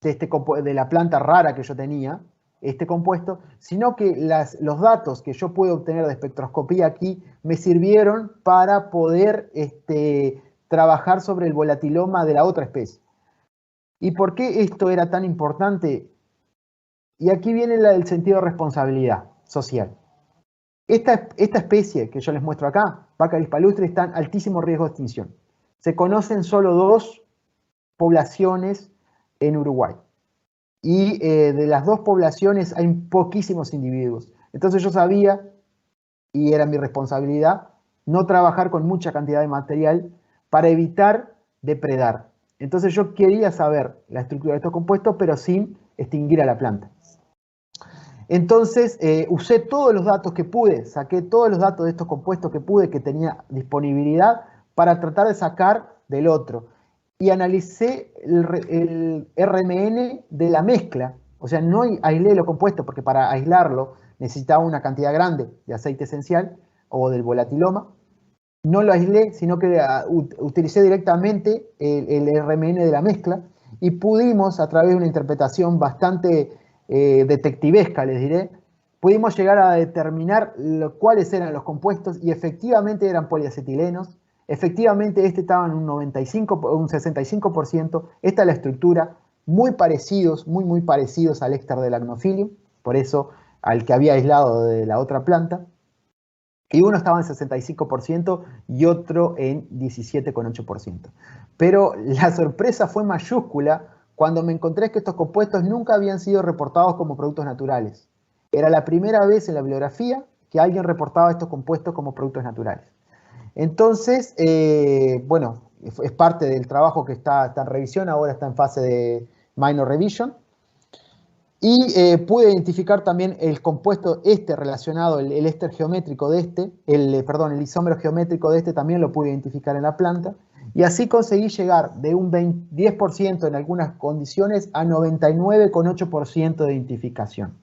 de la planta rara que yo tenía, este compuesto, sino que los datos que yo puedo obtener de espectroscopía aquí me sirvieron para poder trabajar sobre el volatiloma de la otra especie. ¿Y por qué esto era tan importante? Y aquí viene el sentido de responsabilidad social. Esta especie que yo les muestro acá, Baccharis palustris, está en altísimo riesgo de extinción. Se conocen solo 2 poblaciones en Uruguay. Y de las 2 poblaciones hay poquísimos individuos. Entonces yo sabía, y era mi responsabilidad, no trabajar con mucha cantidad de material para evitar depredar. Entonces yo quería saber la estructura de estos compuestos, pero sin extinguir a la planta. Entonces usé todos los datos que pude, saqué todos los datos de estos compuestos que pude, que tenía disponibilidad, para tratar de sacar del otro. Y analicé el RMN de la mezcla. O sea, no aislé los compuestos, porque para aislarlo necesitaba una cantidad grande de aceite esencial o del volatiloma. No lo aislé, sino que utilicé directamente el RMN de la mezcla y pudimos, a través de una interpretación bastante detectivesca, les diré, pudimos llegar a determinar cuáles eran los compuestos y efectivamente eran poliacetilenos. Efectivamente, este estaba en un 95, un 65%. Esta es la estructura, muy parecidos, muy parecidos al éster del Agnophyllum, por eso al que había aislado de la otra planta. Y uno estaba en 65% y otro en 17,8%. Pero la sorpresa fue mayúscula cuando me encontré que estos compuestos nunca habían sido reportados como productos naturales. Era la primera vez en la bibliografía que alguien reportaba estos compuestos como productos naturales. Entonces, bueno, es parte del trabajo que está en revisión, ahora está en fase de minor revision. Y pude identificar también el compuesto relacionado, el éster geométrico de el isómero geométrico de también lo pude identificar en la planta. Y así conseguí llegar de un 10% en algunas condiciones a 99,8% de identificación.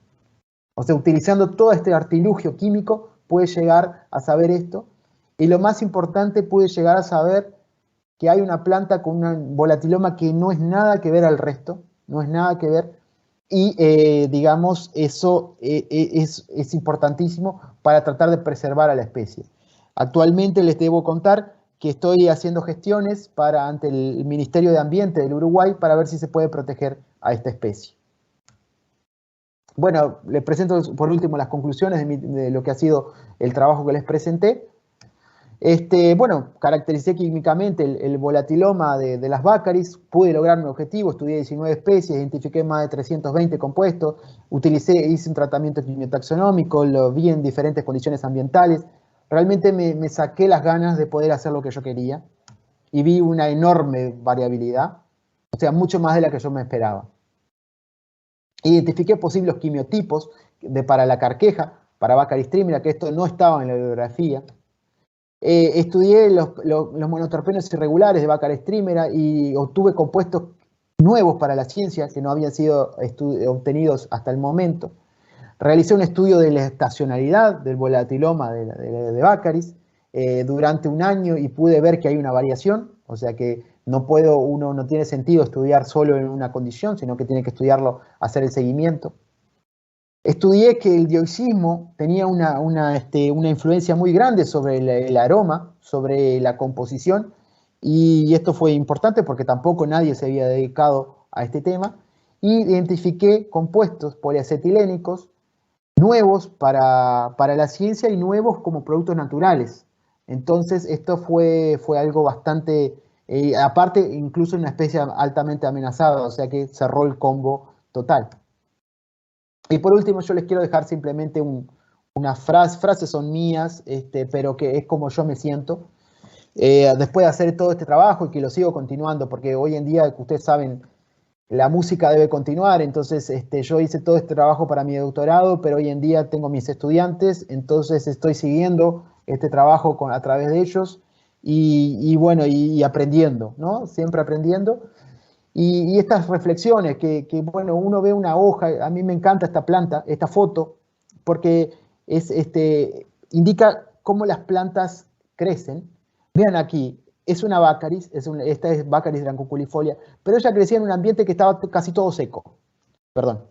O sea, utilizando todo este artilugio químico, pude llegar a saber esto. Y lo más importante, pude llegar a saber que hay una planta con un volatiloma que no es nada que ver al resto, no es nada que ver. Y digamos, eso es importantísimo para tratar de preservar a la especie. Actualmente les debo contar que estoy haciendo gestiones ante el Ministerio de Ambiente del Uruguay para ver si se puede proteger a esta especie. Bueno, les presento por último las conclusiones de lo que ha sido el trabajo que les presenté. Bueno, caractericé químicamente el volatiloma de las Baccharis, pude lograr mi objetivo, estudié 19 especies, identifiqué más de 320 compuestos, hice un tratamiento quimiotaxonómico, lo vi en diferentes condiciones ambientales. Realmente me saqué las ganas de poder hacer lo que yo quería y vi una enorme variabilidad, o sea, mucho más de la que yo me esperaba. Identifiqué posibles quimiotipos para la carqueja, para Baccharis trimera, que esto no estaba en la bibliografía. Estudié los monoterpenos irregulares de Baccharis trimera y obtuve compuestos nuevos para la ciencia que no habían sido obtenidos hasta el momento. Realicé un estudio de la estacionalidad del volatiloma de Baccharis durante un año y pude ver que hay una variación, o sea que uno no tiene sentido estudiar solo en una condición, sino que tiene que estudiarlo, hacer el seguimiento. Estudié que el dioxismo tenía una influencia muy grande sobre el aroma, sobre la composición, y esto fue importante porque tampoco nadie se había dedicado a este tema. Y identifiqué compuestos poliacetilénicos nuevos para la ciencia y nuevos como productos naturales. Entonces esto fue algo bastante, aparte incluso una especie altamente amenazada, o sea que cerró el combo total. Y por último, yo les quiero dejar simplemente unas frases son mías, pero que es como yo me siento. Después de hacer todo este trabajo y que lo sigo continuando, porque hoy en día, ustedes saben, la música debe continuar, entonces yo hice todo este trabajo para mi doctorado, pero hoy en día tengo mis estudiantes, entonces estoy siguiendo este trabajo a través de ellos y bueno, y aprendiendo, ¿no? Siempre aprendiendo. Y estas reflexiones bueno, uno ve una hoja, a mí me encanta esta planta, esta foto, porque indica cómo las plantas crecen. Vean aquí, es una Baccharis, esta es Baccharis drancuculifolia, pero ella crecía en un ambiente que estaba casi todo seco, perdón,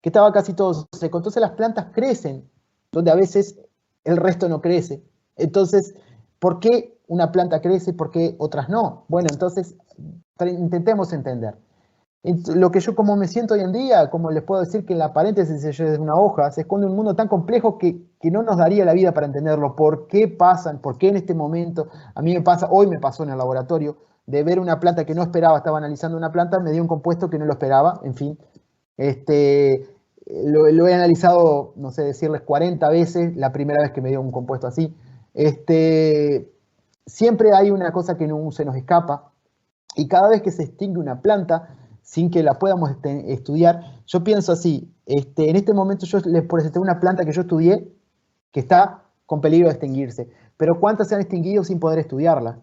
que estaba casi todo seco. Entonces las plantas crecen, donde a veces el resto no crece. Entonces, ¿por qué una planta crece y por qué otras no? Bueno, entonces intentemos entender. Lo que yo como me siento hoy en día, como les puedo decir que en la paréntesis de una hoja se esconde un mundo tan complejo que no nos daría la vida para entenderlo. ¿Por qué pasan? ¿Por qué en este momento? A mí hoy me pasó en el laboratorio, de ver una planta que no esperaba, estaba analizando una planta, me dio un compuesto que no lo esperaba, en fin. Lo he analizado, no sé decirles, 40 veces, la primera vez que me dio un compuesto así. Siempre hay una cosa que no se nos escapa, y cada vez que se extingue una planta, sin que la podamos estudiar, yo pienso así, en este momento yo les presenté una planta que yo estudié, que está con peligro de extinguirse, pero ¿cuántas se han extinguido sin poder estudiarla?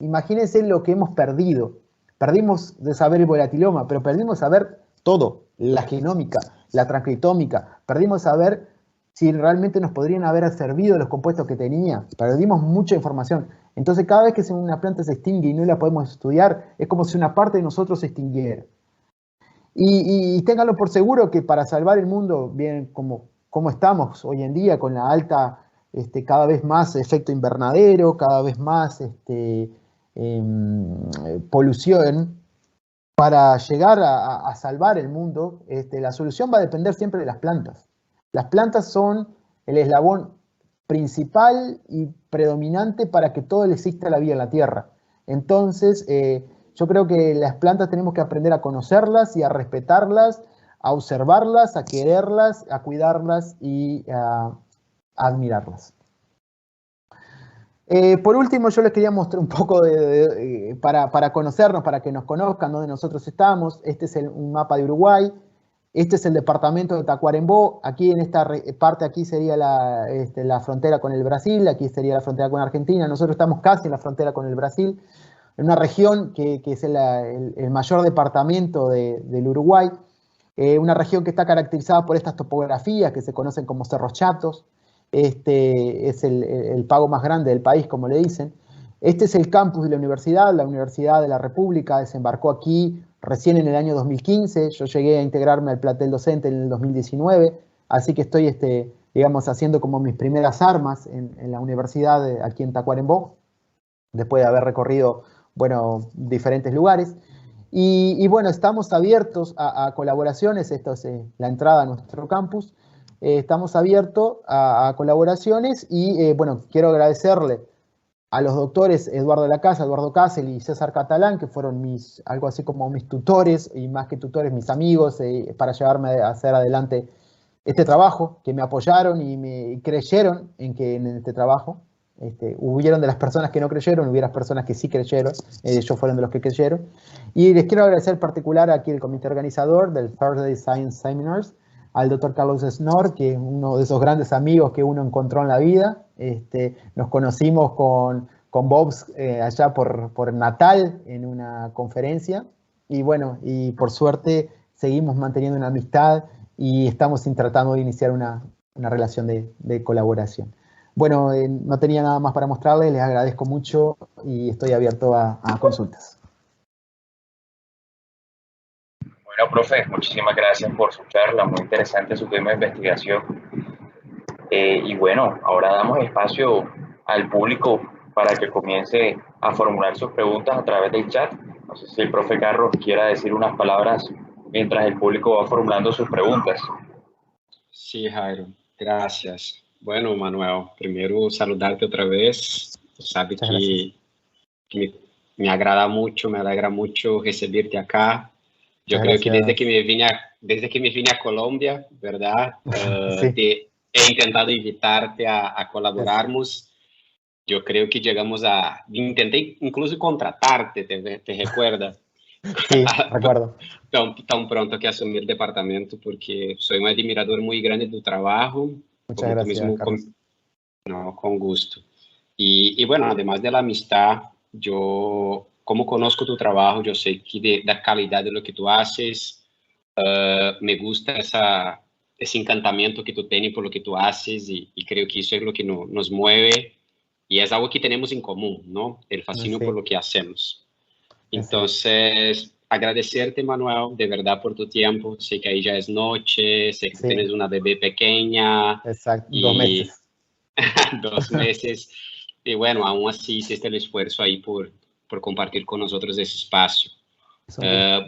Imagínense lo que hemos perdido. Perdimos de saber el volatiloma, pero perdimos de saber todo, la genómica, la transcriptómica, perdimos de saber si realmente nos podrían haber servido los compuestos que tenía, perdimos mucha información. Entonces cada vez que una planta se extingue y no la podemos estudiar, es como si una parte de nosotros se extinguiera. Y ténganlo por seguro que para salvar el mundo, bien como estamos hoy en día, con la alta, cada vez más efecto invernadero, cada vez más polución, para llegar a salvar el mundo, la solución va a depender siempre de las plantas. Las plantas son el eslabón principal y predominante para que todo exista la vida en la Tierra. Entonces, yo creo que las plantas tenemos que aprender a conocerlas y a respetarlas, a observarlas, a quererlas, a cuidarlas y a admirarlas. Por último, yo les quería mostrar un poco para conocernos, para que nos conozcan dónde nosotros estamos. Este es un mapa de Uruguay. Este es el departamento de Tacuarembó. Aquí en esta parte aquí sería la frontera con el Brasil, aquí sería la frontera con Argentina. Nosotros estamos casi en la frontera con el Brasil, en una región que es el mayor departamento del Uruguay, una región que está caracterizada por estas topografías que se conocen como cerros chatos. Es el pago más grande del país, como le dicen. Este es el campus de la Universidad de la República desembarcó aquí recién en el año 2015, yo llegué a integrarme al plantel docente en el 2019, así que estoy, digamos, haciendo como mis primeras armas en la universidad aquí en Tacuarembó, después de haber recorrido, bueno, diferentes lugares. Y bueno, estamos abiertos a colaboraciones, esto es la entrada a nuestro campus, estamos abiertos a colaboraciones y, bueno, quiero agradecerle a los doctores Eduardo de la Casa, Eduardo Casel y César Catalán, que fueron algo así como mis tutores, y más que tutores, mis amigos, para llevarme a hacer adelante este trabajo, que me apoyaron y me creyeron en este trabajo. Hubieron de las personas que no creyeron, hubieron personas que sí creyeron, ellos fueron de los que creyeron. Y les quiero agradecer en particular aquí el comité organizador del Thursday Science Seminars, al doctor Carlos Snor, que es uno de esos grandes amigos que uno encontró en la vida. Nos conocimos con Bobs allá por Natal en una conferencia y bueno, y por suerte seguimos manteniendo una amistad y estamos tratando de iniciar una relación de colaboración. Bueno, no tenía nada más para mostrarles, les agradezco mucho y estoy abierto a consultas. Bueno, profe, muchísimas gracias por su charla, muy interesante su tema de investigación. Y bueno, ahora damos espacio al público para que comience a formular sus preguntas a través del chat. No sé si el profe Carlos quiera decir unas palabras mientras el público va formulando sus preguntas. Sí, Jairo, gracias. Bueno, Manuel, primero saludarte otra vez. Sabe que me agrada mucho, me alegra mucho recibirte acá. Yo creo que desde que me vine a Colombia, ¿verdad? Sí. He intentado invitarte a colaborarmos. Yo creo que intenté incluso contratarte, ¿te recuerdas? Sí, recuerdo. Tan pronto que asumí el departamento, porque soy un admirador muy grande de tu trabajo. Muchas gracias, Carlos. Con gusto. Y bueno, además de la amistad, yo, como conozco tu trabajo, yo sé que de la calidad de lo que tú haces, me gusta ese encantamiento que tú tienes por lo que tú haces y creo que eso es lo que nos mueve y es algo que tenemos en común, ¿no? El fascinio por lo que hacemos. Entonces, agradecerte, Manuel, de verdad por tu tiempo. Sé que ahí ya es noche, sé que tienes una bebé pequeña. Exacto, 2 meses. 2 meses. Y bueno, aún así hiciste el esfuerzo ahí por compartir con nosotros ese espacio.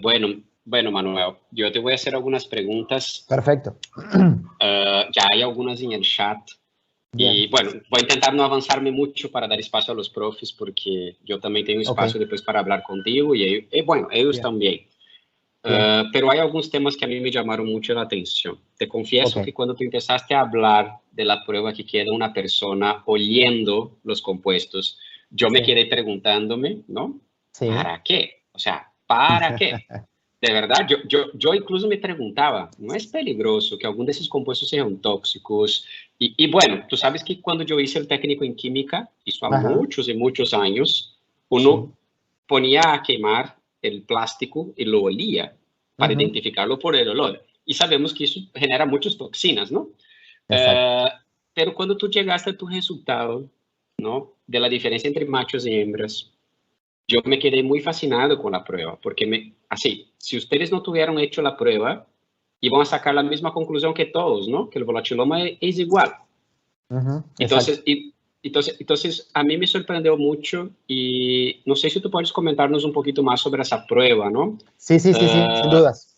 Bueno, Manuel, yo te voy a hacer algunas preguntas. Perfecto. Ya hay algunas en el chat. Bien. Y bueno, voy a intentar no avanzarme mucho para dar espacio a los profes, porque yo también tengo espacio después para hablar contigo y bueno, ellos también. Pero hay algunos temas que a mí me llamaron mucho la atención. Te confieso que cuando tú empezaste a hablar de la prueba que queda una persona oliendo los compuestos, yo me quedé preguntándome, ¿no? Sí. ¿Para qué? O sea, ¿para qué? De verdad, yo incluso me preguntaba, ¿no es peligroso que algunos de esos compuestos sean tóxicos? Y bueno, tú sabes que cuando yo hice el técnico en química, hizo a muchos y muchos años, uno ponía a quemar el plástico y lo olía para identificarlo por el olor. Y sabemos que eso genera muchas toxinas, ¿no? Pero cuando tú llegaste a tu resultado, ¿no? De la diferencia entre machos y hembras, yo me quedé muy fascinado con la prueba, porque así, si ustedes no tuvieran hecho la prueba, iban a sacar la misma conclusión que todos, ¿no? Que el volatiloma es igual. Entonces, a mí me sorprendió mucho y no sé si tú puedes comentarnos un poquito más sobre esa prueba, ¿no? Sí, sin dudas.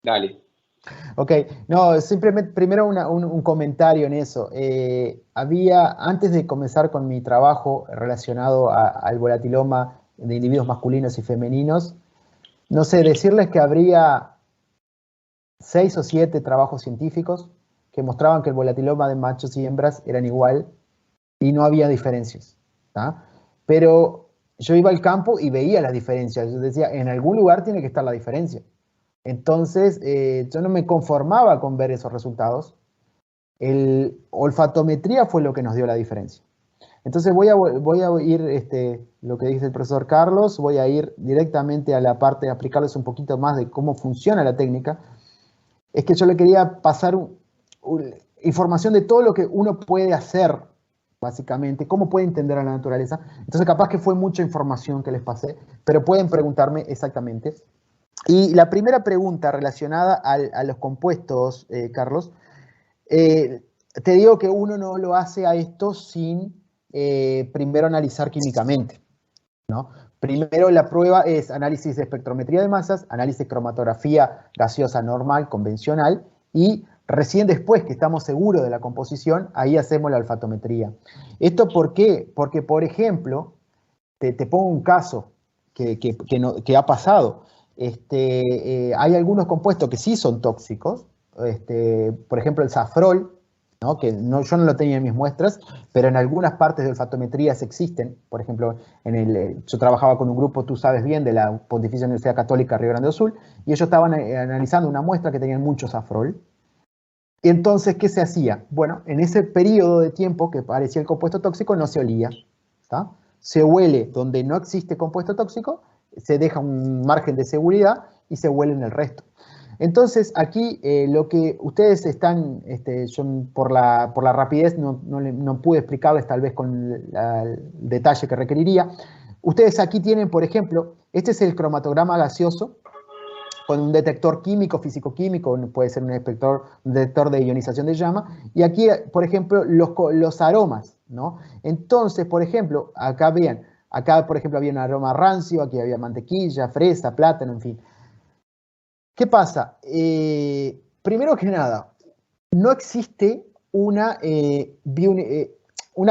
Dale. Ok, no, simplemente primero un comentario en eso. Antes de comenzar con mi trabajo relacionado al volatiloma de individuos masculinos y femeninos, no sé, decirles que habría 6 o 7 trabajos científicos que mostraban que el volatiloma de machos y hembras eran igual y no había diferencias, ¿tá? Pero yo iba al campo y veía las diferencias. Yo decía, en algún lugar tiene que estar la diferencia. Entonces, yo no me conformaba con ver esos resultados. El olfatometría fue lo que nos dio la diferencia. Entonces voy a ir, lo que dice el profesor Carlos, voy a ir directamente a la parte de aplicarles un poquito más de cómo funciona la técnica. Es que yo le quería pasar información de todo lo que uno puede hacer, básicamente, cómo puede entender a la naturaleza. Entonces capaz que fue mucha información que les pasé, pero pueden preguntarme exactamente. Y la primera pregunta relacionada a los compuestos, Carlos, te digo que uno no lo hace a esto sin primero analizar químicamente, ¿no? Primero la prueba es análisis de espectrometría de masas, análisis de cromatografía gaseosa normal, convencional, y recién después que estamos seguros de la composición, ahí hacemos la olfatometría. ¿Esto por qué? Porque, por ejemplo, te pongo un caso que ha pasado. Hay algunos compuestos que sí son tóxicos, por ejemplo el safrol, ¿no? Que yo no lo tenía en mis muestras, pero en algunas partes de olfatometrías existen. Por ejemplo, yo trabajaba con un grupo, tú sabes bien, de la Pontificia Universidad Católica Río Grande do Sul, y ellos estaban analizando una muestra que tenía mucho safrol. Y entonces, ¿qué se hacía? Bueno, en ese periodo de tiempo que parecía el compuesto tóxico, no se olía, ¿está? Se huele donde no existe compuesto tóxico, se deja un margen de seguridad y se huele en el resto. Entonces, aquí lo que ustedes están, por la rapidez, no pude explicarles tal vez con el detalle que requeriría. Ustedes aquí tienen, por ejemplo, este es el cromatograma gaseoso con un detector químico, físico-químico, puede ser un detector de ionización de llama, y aquí, por ejemplo, los aromas, ¿no? Entonces, por ejemplo, acá vean, acá, por ejemplo, había un aroma rancio, aquí había mantequilla, fresa, plátano, en fin. ¿Qué pasa? Primero que nada, no existe una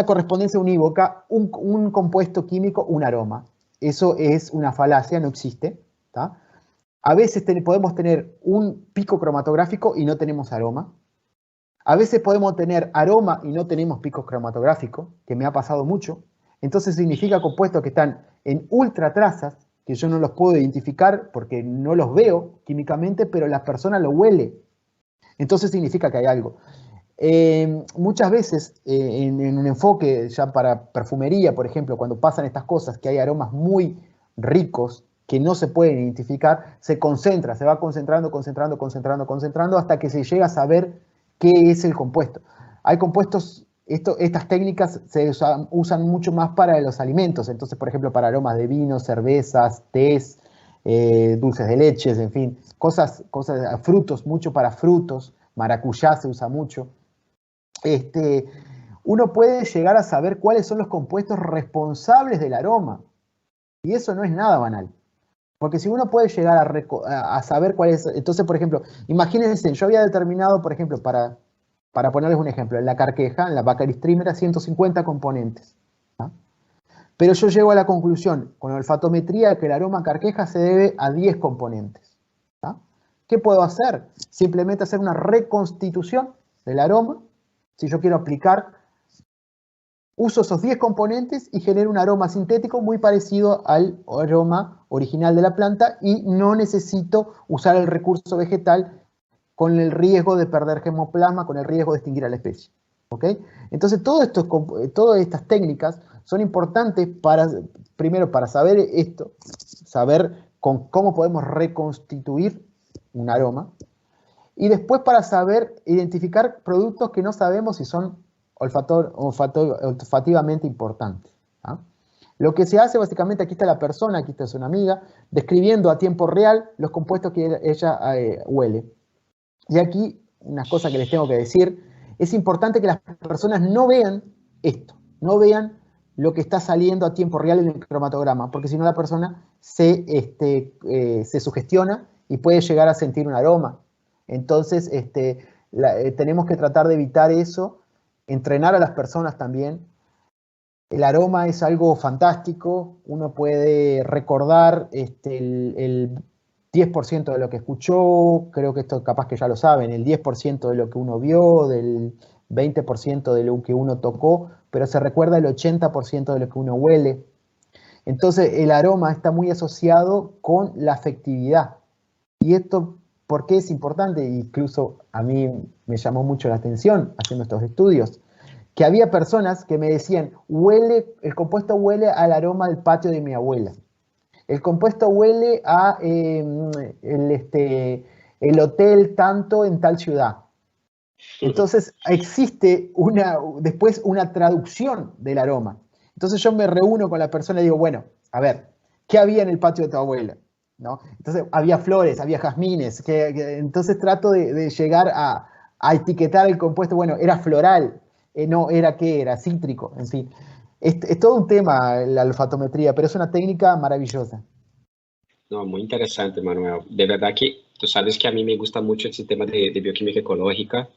correspondencia unívoca, un compuesto químico, un aroma. Eso es una falacia, no existe, ¿tá? A veces podemos tener un pico cromatográfico y no tenemos aroma. A veces podemos tener aroma y no tenemos pico cromatográfico, que me ha pasado mucho. Entonces significa compuestos que están en ultratrazas, que yo no los puedo identificar porque no los veo químicamente, pero la persona lo huele. Entonces significa que hay algo. Muchas veces en un enfoque ya para perfumería, por ejemplo, cuando pasan estas cosas, que hay aromas muy ricos, que no se pueden identificar, se va concentrando hasta que se llega a saber qué es el compuesto. Hay compuestos, estas técnicas se usan mucho más para los alimentos, entonces, por ejemplo, para aromas de vinos, cervezas, tés, dulces de leches, en fin, frutos, mucho para frutos, maracuyá se usa mucho. Uno puede llegar a saber cuáles son los compuestos responsables del aroma, y eso no es nada banal. Porque si uno puede llegar a saber cuál es... Entonces, por ejemplo, imagínense, yo había determinado, por ejemplo, para ponerles un ejemplo, en la carqueja, en la Baccharis trimera, 150 componentes. ¿Ah? Pero yo llego a la conclusión, con olfatometría, que el aroma carqueja se debe a 10 componentes. ¿Ah? ¿Qué puedo hacer? Simplemente hacer una reconstitución del aroma. Si yo quiero aplicar, uso esos 10 componentes y genero un aroma sintético muy parecido al aroma original de la planta y no necesito usar el recurso vegetal con el riesgo de perder germoplasma, con el riesgo de extinguir a la especie. ¿Ok? Entonces, todas estas técnicas son importantes primero para saber esto, saber cómo podemos reconstituir un aroma, y después para saber identificar productos que no sabemos si son olfativamente importantes. ¿Ah? Lo que se hace básicamente, aquí está la persona, aquí está una amiga, describiendo a tiempo real los compuestos que ella huele. Y aquí, unas cosas que les tengo que decir, es importante que las personas no vean esto, no vean lo que está saliendo a tiempo real en el cromatograma, porque si no la persona se sugestiona y puede llegar a sentir un aroma. Entonces, tenemos que tratar de evitar eso, entrenar a las personas también. El aroma es algo fantástico, uno puede recordar el 10% de lo que escuchó, creo que esto capaz que ya lo saben, el 10% de lo que uno vio, del 20% de lo que uno tocó, pero se recuerda el 80% de lo que uno huele. Entonces el aroma está muy asociado con la afectividad. Y esto, ¿por qué es importante? Incluso a mí me llamó mucho la atención haciendo estos estudios, que había personas que me decían, el compuesto huele al aroma del patio de mi abuela. El compuesto huele a el hotel tanto en tal ciudad. Entonces existe después una traducción del aroma. Entonces yo me reúno con la persona y digo, bueno, a ver, ¿qué había en el patio de tu abuela? ¿No? Entonces había flores, había jazmines. Entonces trato de llegar a etiquetar el compuesto. Bueno, era floral, no, ¿era qué? Era cítrico, en fin. Es todo un tema la olfatometría, pero es una técnica maravillosa. No, muy interesante, Manuel. De verdad que tú sabes que a mí me gusta mucho ese tema de bioquímica ecológica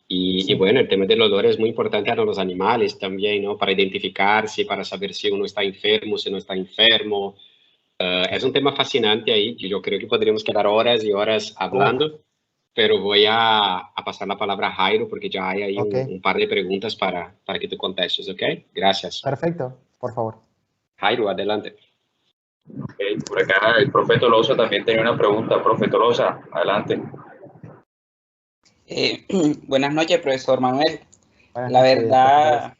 y bueno, el tema del olor es muy importante para los animales también, ¿no? Para identificarse, para saber si uno está enfermo, si no está enfermo. Es un tema fascinante ahí, que yo creo que podríamos quedar horas y horas hablando, pero voy a pasar la palabra a Jairo porque ya hay ahí un par de preguntas para que tú contestes, ¿ok? Gracias. Perfecto, por favor. Jairo, adelante. Okay, por acá el profe Tolosa también tenía una pregunta. Profe Tolosa, adelante. Buenas noches, profesor Manuel. Buenas La noches, verdad,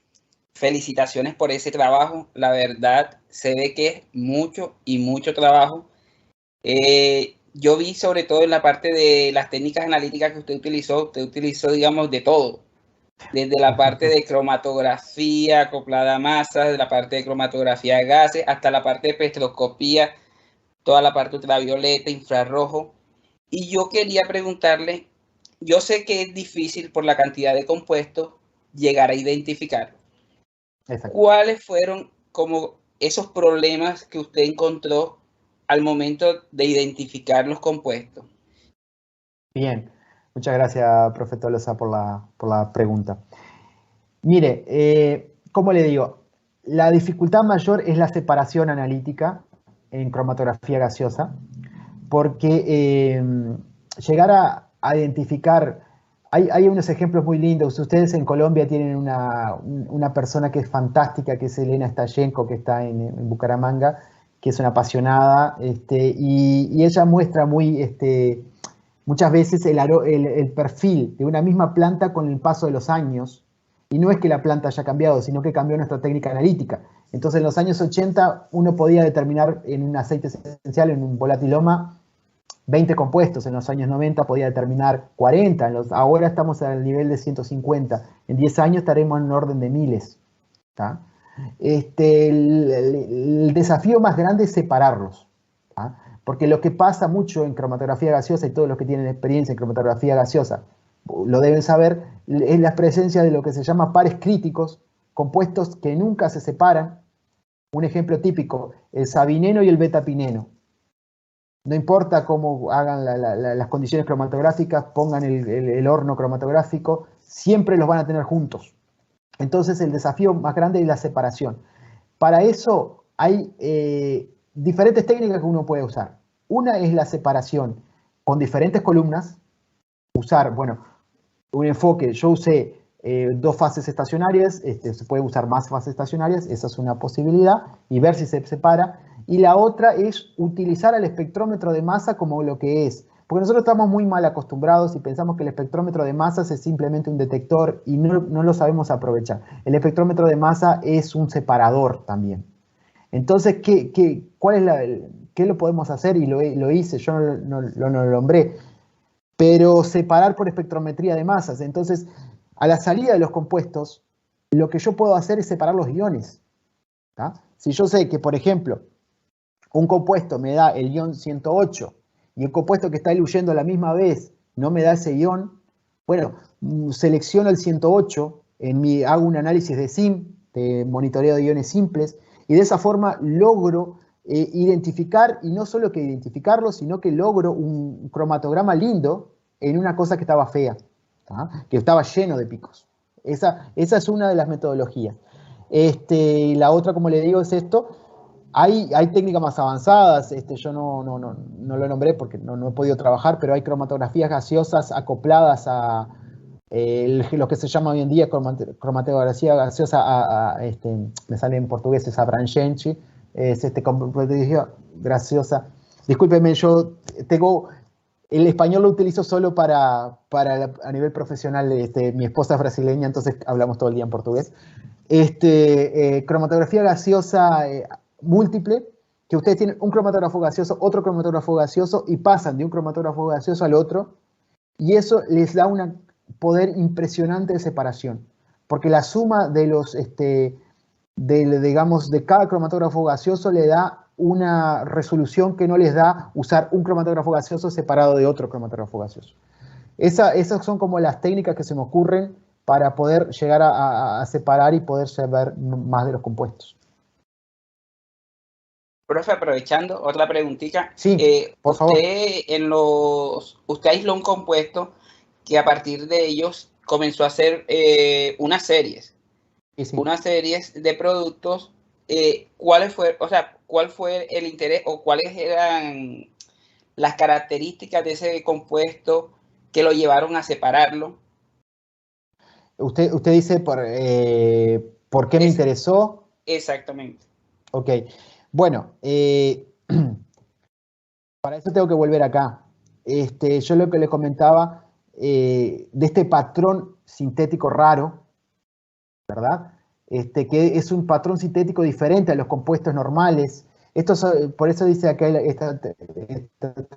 felicitaciones por ese trabajo. La verdad, se ve que es mucho y mucho trabajo. Yo vi sobre todo en la parte de las técnicas analíticas que usted utilizó, digamos, de todo. Desde la parte de cromatografía, acoplada a masas, de la parte de cromatografía de gases, hasta la parte de espectroscopía, toda la parte ultravioleta, infrarrojo. Y yo quería preguntarle, yo sé que es difícil por la cantidad de compuestos llegar a identificar. Exacto. ¿Cuáles fueron como esos problemas que usted encontró al momento de identificar los compuestos? Bien, muchas gracias, profe Tolosa, por la pregunta. Mire, como le digo, la dificultad mayor es la separación analítica en cromatografía gaseosa, porque llegar a identificar, hay unos ejemplos muy lindos. Ustedes en Colombia tienen una persona que es fantástica, que es Elena Stayenko, que está en Bucaramanga, que es una apasionada, y ella muestra muchas veces el perfil de una misma planta con el paso de los años. Y no es que la planta haya cambiado, sino que cambió nuestra técnica analítica. Entonces, en los años 80, uno podía determinar en un aceite esencial, en un volatiloma, 20 compuestos. En los años 90 podía determinar 40. Ahora estamos al nivel de 150. En 10 años estaremos en orden de miles. ¿Tá? El desafío más grande es separarlos. ¿Tá? Porque lo que pasa mucho en cromatografía gaseosa, y todos los que tienen experiencia en cromatografía gaseosa lo deben saber, es la presencia de lo que se llama pares críticos, compuestos que nunca se separan. Un ejemplo típico, el sabineno y el betapineno. No importa cómo hagan las condiciones cromatográficas, pongan el horno cromatográfico, siempre los van a tener juntos. Entonces el desafío más grande es la separación. Para eso hay diferentes técnicas que uno puede usar. Una es la separación con diferentes columnas, usar, bueno, un enfoque, yo usé 2 fases estacionarias, se puede usar más fases estacionarias, esa es una posibilidad, y ver si se separa. Y la otra es utilizar el espectrómetro de masa como lo que es. Porque nosotros estamos muy mal acostumbrados y pensamos que el espectrómetro de masas es simplemente un detector y no lo sabemos aprovechar. El espectrómetro de masa es un separador también. Entonces, ¿qué lo podemos hacer? Y lo hice, yo no lo nombré, pero separar por espectrometría de masas. Entonces, a la salida de los compuestos, lo que yo puedo hacer es separar los iones. ¿Tá? Si yo sé que, por ejemplo, un compuesto me da el ion 108 y el compuesto que está diluyendo a la misma vez no me da ese ion, bueno, selecciono el 108, hago un análisis de SIM, de monitoreo de iones simples, y de esa forma logro identificar, y no solo que identificarlo, sino que logro un cromatograma lindo en una cosa que estaba fea, ¿tá? Que estaba lleno de picos. Esa es una de las metodologías. La otra, como le digo, es esto. Hay técnicas más avanzadas, yo no lo nombré porque no he podido trabajar, pero hay cromatografías gaseosas acopladas a lo que se llama hoy en día cromatografía gaseosa, me sale en portugués, es Abrangente, es cromatografía gaseosa. Discúlpeme, yo tengo, el español lo utilizo solo a nivel profesional, mi esposa es brasileña, entonces hablamos todo el día en portugués. Cromatografía gaseosa múltiple, que ustedes tienen un cromatógrafo gaseoso, otro cromatógrafo gaseoso y pasan de un cromatógrafo gaseoso al otro, y eso les da un poder impresionante de separación, porque la suma de los, digamos, de cada cromatógrafo gaseoso le da una resolución que no les da usar un cromatógrafo gaseoso separado de otro cromatógrafo gaseoso. Esas son como las técnicas que se me ocurren para poder llegar a separar y poder saber más de los compuestos. Profe, aprovechando, otra preguntita. Sí, por favor. Usted aisló un compuesto que a partir de ellos comenzó a hacer unas series. Sí. Unas series de productos. ¿Cuál fue el interés o cuáles eran las características de ese compuesto que lo llevaron a separarlo? Usted dice por qué me interesó. Exactamente. Ok. Bueno, para eso tengo que volver acá. Yo lo que le comentaba de este patrón sintético raro, ¿verdad? Que es un patrón sintético diferente a los compuestos normales. Por eso dice acá esta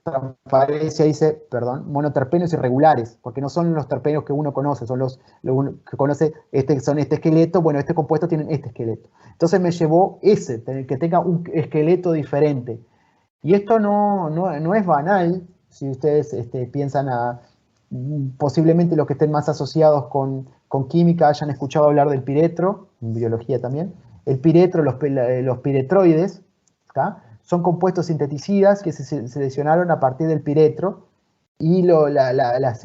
transparencia, dice, perdón, monoterpenos irregulares, porque no son los terpenos que uno conoce, son los que conoce, son este esqueleto, bueno, este compuesto tienen este esqueleto. Entonces me llevó que tenga un esqueleto diferente. Y esto no es banal, si ustedes piensan posiblemente los que estén más asociados con química hayan escuchado hablar del piretro, en biología también. El piretro, los piretroides, ¿tá? Son compuestos sinteticidas que se seleccionaron a partir del piretro y las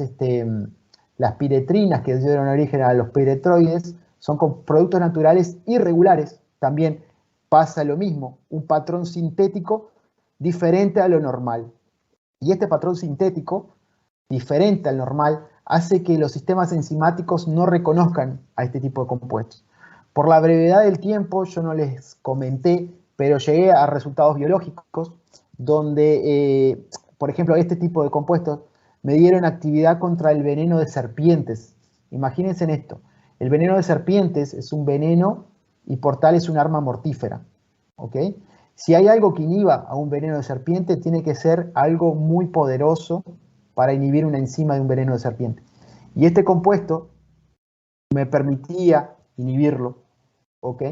piretrinas que dieron origen a los piretroides son productos naturales irregulares. También pasa lo mismo, un patrón sintético diferente a lo normal. Y este patrón sintético, diferente al normal, hace que los sistemas enzimáticos no reconozcan a este tipo de compuestos. Por la brevedad del tiempo, yo no les comenté, pero llegué a resultados biológicos donde, por ejemplo, este tipo de compuestos me dieron actividad contra el veneno de serpientes. Imagínense en esto. El veneno de serpientes es un veneno y por tal es un arma mortífera. ¿Ok? Si hay algo que inhiba a un veneno de serpiente, tiene que ser algo muy poderoso para inhibir una enzima de un veneno de serpiente. Y este compuesto me permitía inhibirlo, ¿ok?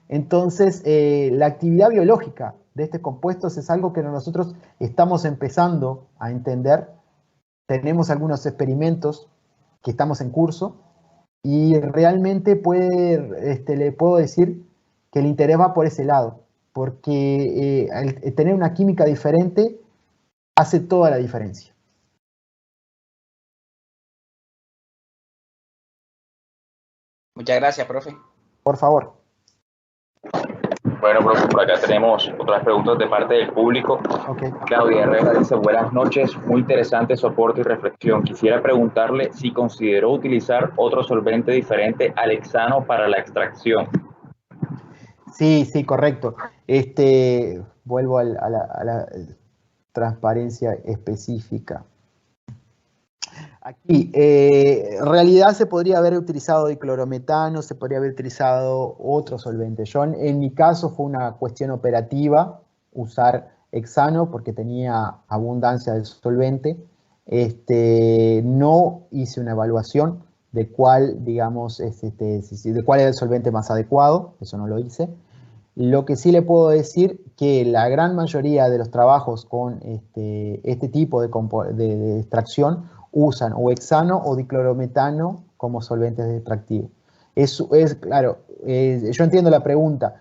Entonces, la actividad biológica de estos compuestos es algo que nosotros estamos empezando a entender. Tenemos algunos experimentos que estamos en curso y realmente le puedo decir que el interés va por ese lado, porque el tener una química diferente hace toda la diferencia. Muchas gracias, profe. Por favor. Bueno, profe, por acá tenemos otras preguntas de parte del público. Okay. Claudia Herrera dice, buenas noches, muy interesante soporte y reflexión. Quisiera preguntarle si consideró utilizar otro solvente diferente al hexano para la extracción. Sí, sí, correcto. Vuelvo a la transparencia específica. Aquí, en realidad se podría haber utilizado diclorometano, se podría haber utilizado otro solvente. Yo, en mi caso, fue una cuestión operativa usar hexano porque tenía abundancia del solvente. No hice una evaluación de cuál, digamos, de cuál era el solvente más adecuado, eso no lo hice. Lo que sí le puedo decir que la gran mayoría de los trabajos con este tipo de extracción usan o hexano o diclorometano como solventes extractivos. Claro, yo entiendo la pregunta,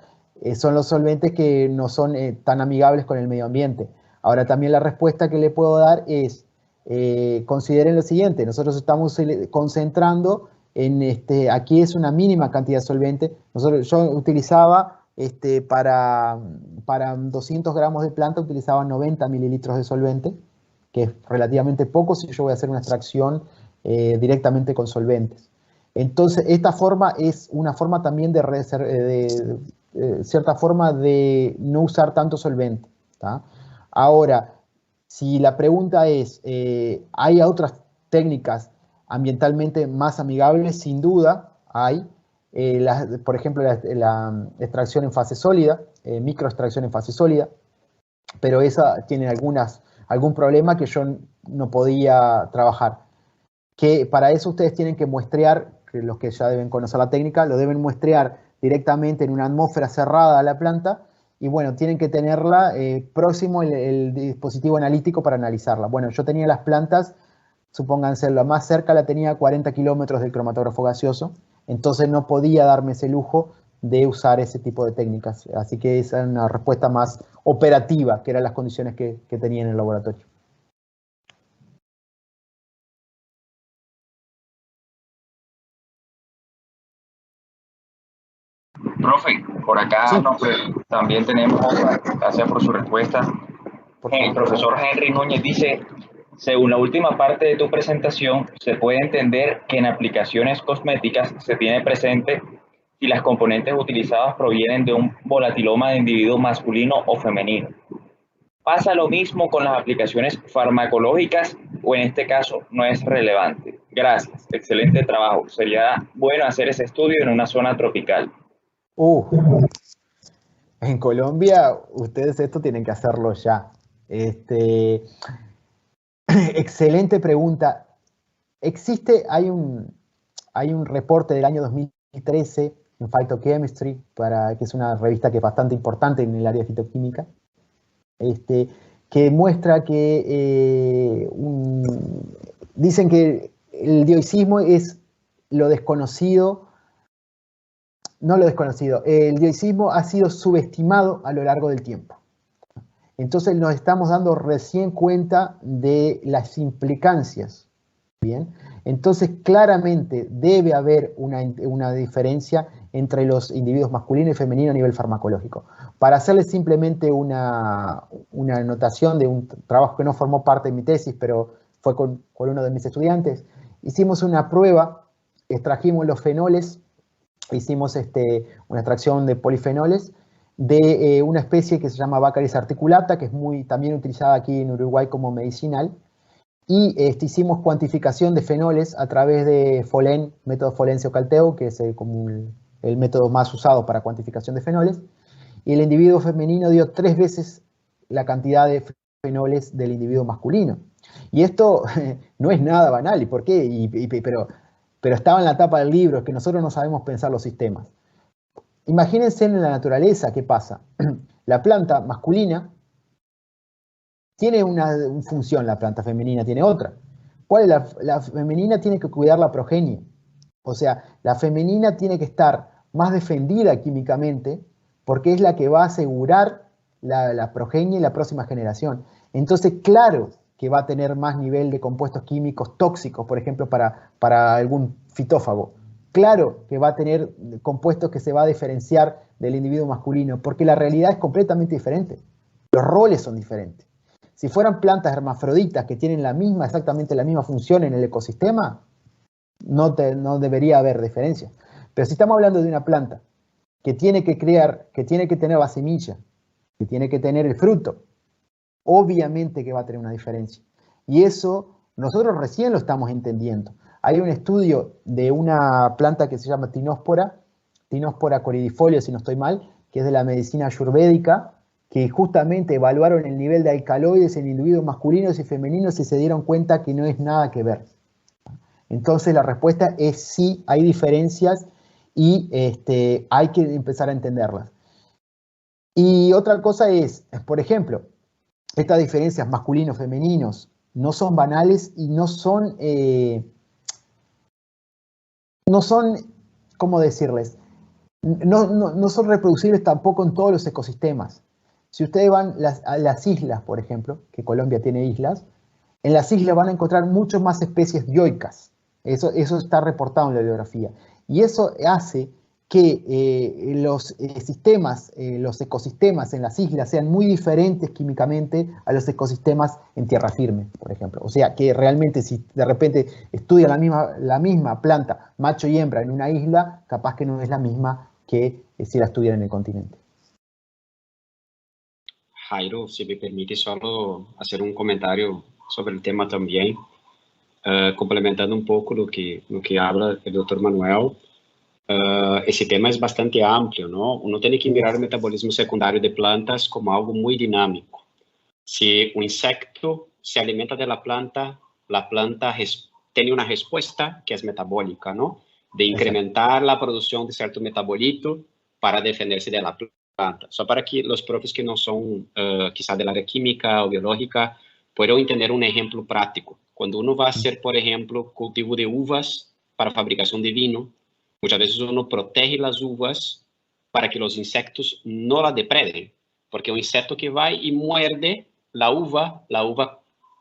son los solventes que no son tan amigables con el medio ambiente. Ahora también la respuesta que le puedo dar es, consideren lo siguiente, nosotros estamos concentrando en, aquí es una mínima cantidad de solvente, yo utilizaba para 200 gramos de planta utilizaba 90 mililitros de solvente, que es relativamente poco si yo voy a hacer una extracción directamente con solventes. Entonces, esta forma es una forma también de cierta forma de no usar tanto solvente, ¿tá? Ahora, si la pregunta es, ¿hay otras técnicas ambientalmente más amigables? Sin duda hay. Por ejemplo, la extracción en fase sólida, microextracción en fase sólida, pero esa tiene algún problema que yo no podía trabajar. Que para eso ustedes tienen que muestrear, que los que ya deben conocer la técnica, lo deben muestrear directamente en una atmósfera cerrada a la planta y bueno, tienen que tenerla próximo el dispositivo analítico para analizarla. Bueno, yo tenía las plantas, supónganse, la más cerca la tenía a 40 kilómetros del cromatógrafo gaseoso, entonces no podía darme ese lujo de usar ese tipo de técnicas. Así que esa es una respuesta más operativa, que eran las condiciones que tenía en el laboratorio. Profe, por acá Sí. también tenemos otra, gracias por su respuesta. El profesor Henry Núñez dice, según la última parte de tu presentación, se puede entender que en aplicaciones cosméticas se tiene presente si las componentes utilizadas provienen de un volatiloma de individuo masculino o femenino. ¿Pasa lo mismo con las aplicaciones farmacológicas o en este caso no es relevante? Gracias, excelente trabajo. Sería bueno hacer ese estudio en una zona tropical. En Colombia, ustedes esto tienen que hacerlo ya. Excelente pregunta. Hay un reporte del año 2013 en Phytochemistry, que es una revista que es bastante importante en el área de fitoquímica, que muestra que dicen que el dioicismo es lo desconocido. No lo desconocido, el dioicismo ha sido subestimado a lo largo del tiempo. Entonces nos estamos dando recién cuenta de las implicancias. Bien, entonces claramente debe haber una diferencia entre los individuos masculino y femenino a nivel farmacológico. Para hacerles simplemente una anotación de un trabajo que no formó parte de mi tesis, pero fue con uno de mis estudiantes, hicimos una prueba, extrajimos los fenoles, hicimos una extracción de polifenoles de una especie que se llama Baccharis articulata, que es también utilizada aquí en Uruguay como medicinal, y hicimos cuantificación de fenoles a través de FOLEN, método Folencio-Calteu, que es como el método más usado para cuantificación de fenoles, y el individuo femenino dio 3 veces la cantidad de fenoles del individuo masculino. Y esto no es nada banal, ¿y por qué? Pero estaba en la tapa del libro, es que nosotros no sabemos pensar los sistemas. Imagínense en la naturaleza qué pasa. La planta masculina tiene una función, la planta femenina tiene otra. ¿Cuál es la femenina? Tiene que cuidar la progenie. O sea, la femenina tiene que estar más defendida químicamente porque es la que va a asegurar la progenie y la próxima generación. Entonces, claro que va a tener más nivel de compuestos químicos tóxicos, por ejemplo, para algún fitófago. claro que va a tener compuestos que se va a diferenciar del individuo masculino, porque la realidad es completamente diferente. Los roles son diferentes. Si fueran plantas hermafroditas que tienen exactamente la misma función en el ecosistema, no debería haber diferencia. Pero si estamos hablando de una planta que tiene que tener la semilla, que tiene que tener el fruto, obviamente que va a tener una diferencia. Y eso nosotros recién lo estamos entendiendo. Hay un estudio de una planta que se llama Tinóspora coridifolia, si no estoy mal, que es de la medicina ayurvédica, que justamente evaluaron el nivel de alcaloides en individuos masculinos y femeninos y se dieron cuenta que no es nada que ver. Entonces la respuesta es sí, hay diferencias y hay que empezar a entenderlas. Y otra cosa es, por ejemplo, estas diferencias masculinos-femeninos no son banales y no son, ¿cómo decirles? No son reproducibles tampoco en todos los ecosistemas. Si ustedes van a las islas, por ejemplo, que Colombia tiene islas, en las islas van a encontrar muchas más especies dioicas. Eso está reportado en la bibliografía. Y eso hace que los ecosistemas en las islas sean muy diferentes químicamente a los ecosistemas en tierra firme, por ejemplo. O sea, que realmente si de repente estudia la misma planta, macho y hembra, en una isla, capaz que no es la misma que si la estudiara en el continente. Jairo, si me permite solo hacer un comentario sobre el tema también, complementando un poco lo que habla el doctor Manuel. Esse tema é bastante amplo, não? Uno tem que mirar o metabolismo secundário de plantas como algo muito dinâmico. Se um insecto se alimenta da planta, a planta tem uma resposta que é metabólica, não? De incrementar a produção de certo metabolito para defender-se da planta. Só para que os profs que não são, quizá da área química ou biológica, possam entender um exemplo prático. Quando uno vai fazer, por exemplo, cultivo de uvas para fabricação de vinho, muchas veces uno protege las uvas para que los insectos no la depreden, porque un insecto que va y muerde la uva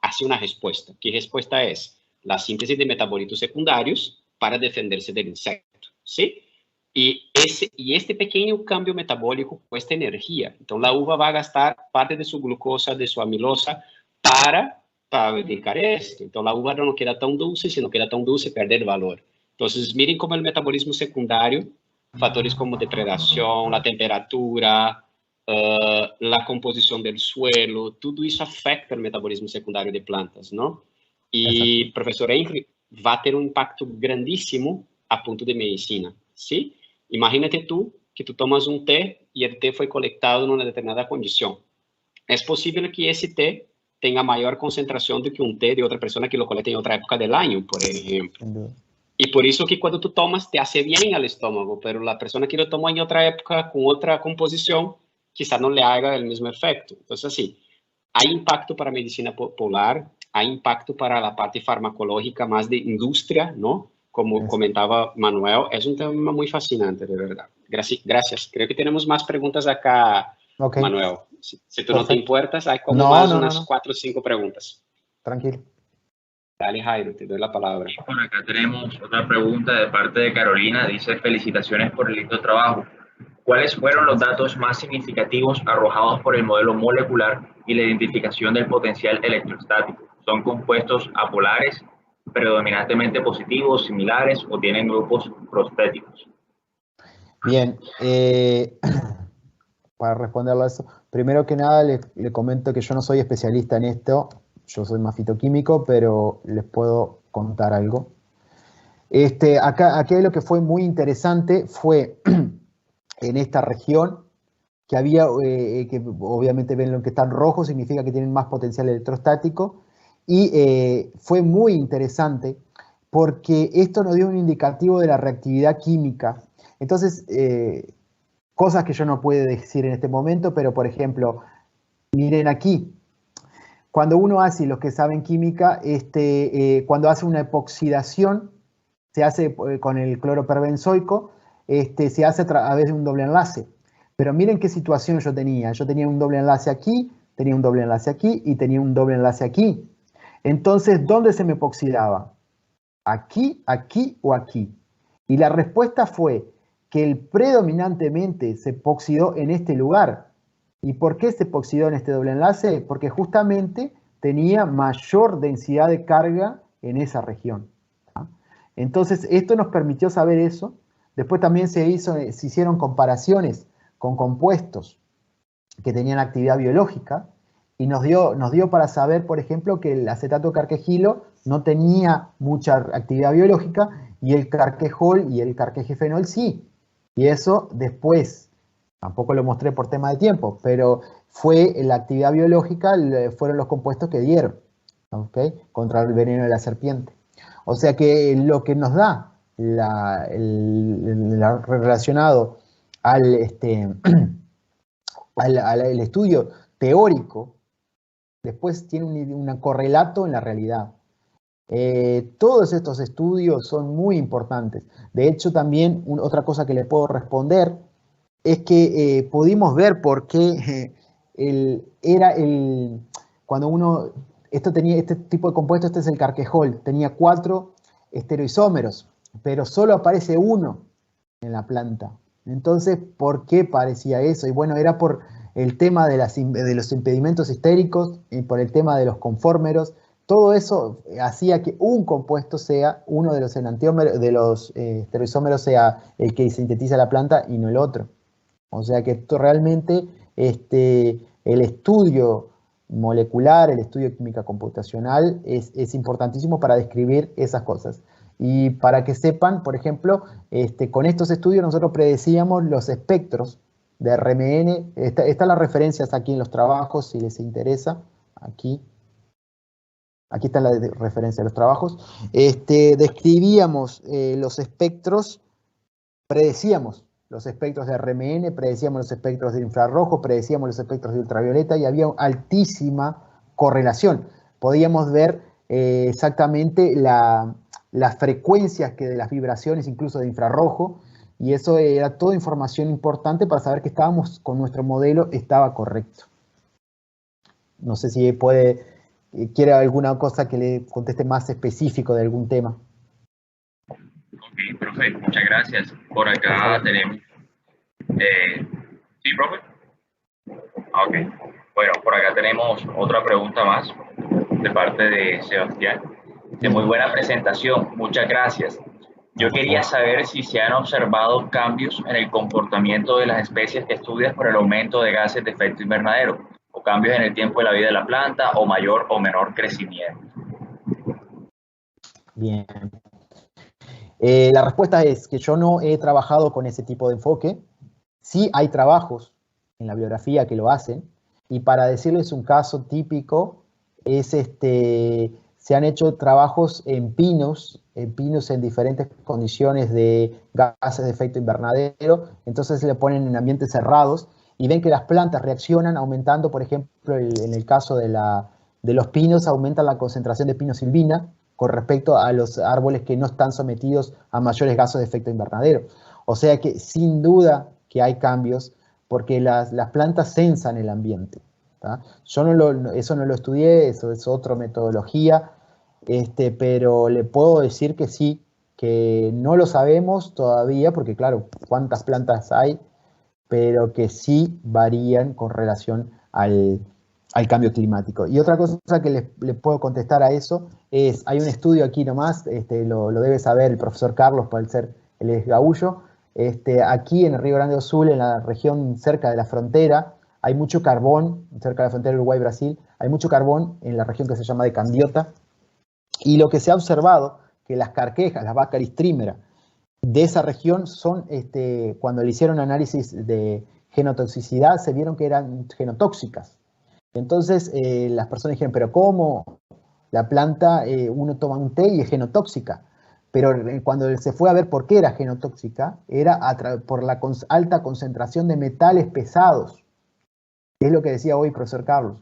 hace una respuesta. ¿Qué respuesta es? La síntesis de metabolitos secundarios para defenderse del insecto, ¿sí? Y este pequeño cambio metabólico cuesta energía. Entonces la uva va a gastar parte de su glucosa, de su amilosa, para fabricar esto. Entonces la uva no queda tan dulce, si no queda tan dulce, pierde el valor. Entonces, miren cómo el metabolismo secundario, factores como depredación, la temperatura, la composición del suelo, todo eso afecta el metabolismo secundario de plantas, ¿no? Y, profesor Henry, va a tener un impacto grandísimo a punto de medicina, ¿sí? Imagínate tú que tú tomas un té y el té fue colectado en una determinada condición. Es posible que ese té tenga mayor concentración de que un té de otra persona que lo colecta en otra época del año, por ejemplo. Y por eso que cuando tú tomas te hace bien al estómago, pero la persona que lo tomó en otra época con otra composición, quizá no le haga el mismo efecto. Entonces, así, hay impacto para medicina popular, hay impacto para la parte farmacológica más de industria, ¿no? Como comentaba Manuel, es un tema muy fascinante, de verdad. Gracias. Creo que tenemos más preguntas acá, Manuel. Si tú no te importas, hay como unas 4 o 5 preguntas. Tranquilo. Dale, Jairo, te doy la palabra. Por acá tenemos otra pregunta de parte de Carolina. Dice, felicitaciones por el lindo trabajo. ¿Cuáles fueron los datos más significativos arrojados por el modelo molecular y la identificación del potencial electrostático? ¿Son compuestos apolares, predominantemente positivos, similares o tienen grupos prostéticos? Bien, para responderle a eso, primero que nada le comento que yo no soy especialista en esto. Yo soy más fitoquímico, pero les puedo contar algo. Acá lo que fue muy interesante fue en esta región que había, que obviamente ven lo que están rojos, significa que tienen más potencial electrostático, y fue muy interesante porque esto nos dio un indicativo de la reactividad química. Entonces, cosas que yo no puedo decir en este momento, pero por ejemplo, miren aquí. Cuando uno hace, los que saben química, cuando hace una epoxidación, se hace con el cloroperbenzoico, se hace a través de un doble enlace. Pero miren qué situación yo tenía. Yo tenía un doble enlace aquí, tenía un doble enlace aquí y tenía un doble enlace aquí. Entonces, ¿dónde se me epoxidaba? ¿Aquí, aquí o aquí? Y la respuesta fue que el predominantemente se epoxidó en este lugar. ¿Y por qué se epoxidó en este doble enlace? Porque justamente tenía mayor densidad de carga en esa región. Entonces, esto nos permitió saber eso. Después también se hicieron comparaciones con compuestos que tenían actividad biológica y nos dio para saber, por ejemplo, que el acetato carquejilo no tenía mucha actividad biológica y el carquejol y el carquejefenol sí. Y eso después, tampoco lo mostré por tema de tiempo, pero fue la actividad biológica, fueron los compuestos que dieron, ¿okay? Contra el veneno de la serpiente. O sea que lo que nos da relacionado al el estudio teórico, después tiene un correlato en la realidad. Todos estos estudios son muy importantes. De hecho, también otra cosa que le puedo responder es que pudimos ver por qué cuando uno, tenía este tipo de compuesto, este es el carquejol, tenía 4 estereoisómeros, pero solo aparece uno en la planta. Entonces, ¿por qué parecía eso? Y bueno, era por el tema de los impedimentos histéricos y por el tema de los conformeros. Todo eso hacía que un compuesto sea uno de los enantiómeros, de los estereoisómeros sea el que sintetiza la planta y no el otro. O sea que esto realmente el estudio molecular, el estudio de química computacional es importantísimo para describir esas cosas. Y para que sepan, por ejemplo, con estos estudios nosotros predecíamos los espectros de RMN. Están las referencias aquí en los trabajos, si les interesa. Aquí está la referencia de los trabajos. Describíamos los espectros, predecíamos los espectros de RMN, predecíamos los espectros de infrarrojo, predecíamos los espectros de ultravioleta y había altísima correlación. Podíamos ver exactamente las frecuencias de las vibraciones, incluso de infrarrojo, y eso era toda información importante para saber que estábamos con nuestro modelo, estaba correcto. No sé si quiere alguna cosa que le conteste más específico de algún tema. Ok, profe, muchas gracias. Por acá tenemos... ¿Sí, profe? Ok. Bueno, por acá tenemos otra pregunta más de parte de Sebastián. De muy buena presentación, muchas gracias. Yo quería saber si se han observado cambios en el comportamiento de las especies que estudias por el aumento de gases de efecto invernadero, o cambios en el tiempo de la vida de la planta, o mayor o menor crecimiento. Bien. La respuesta es que yo no he trabajado con ese tipo de enfoque. Sí hay trabajos en la bibliografía que lo hacen, y para decirles un caso típico, se han hecho trabajos en pinos en diferentes condiciones de gases de efecto invernadero, entonces le ponen en ambientes cerrados y ven que las plantas reaccionan aumentando, por ejemplo, en el caso de los pinos, aumenta la concentración de pinosilvina con respecto a los árboles que no están sometidos a mayores gases de efecto invernadero. O sea que sin duda que hay cambios porque las plantas sensan el ambiente. ¿Tá? Yo eso no lo estudié, eso es otra metodología, pero le puedo decir que sí, que no lo sabemos todavía, porque claro, cuántas plantas hay, pero que sí varían con relación al cambio climático. Y otra cosa que le puedo contestar a eso es, hay un estudio aquí nomás, lo debe saber el profesor Carlos, él es gaullo, aquí en el Río Grande do Sul, en la región cerca de la frontera, hay mucho carbón, cerca de la frontera Uruguay-Brasil, hay mucho carbón en la región que se llama de Candiota, y lo que se ha observado, que las carquejas, las Baccharis trimera, de esa región son, cuando le hicieron análisis de genotoxicidad, se vieron que eran genotóxicas. Entonces las personas dijeron, pero ¿cómo? La planta, uno toma un té y es genotóxica. Pero cuando se fue a ver por qué era genotóxica, era por la alta concentración de metales pesados. Es lo que decía hoy el profesor Carlos.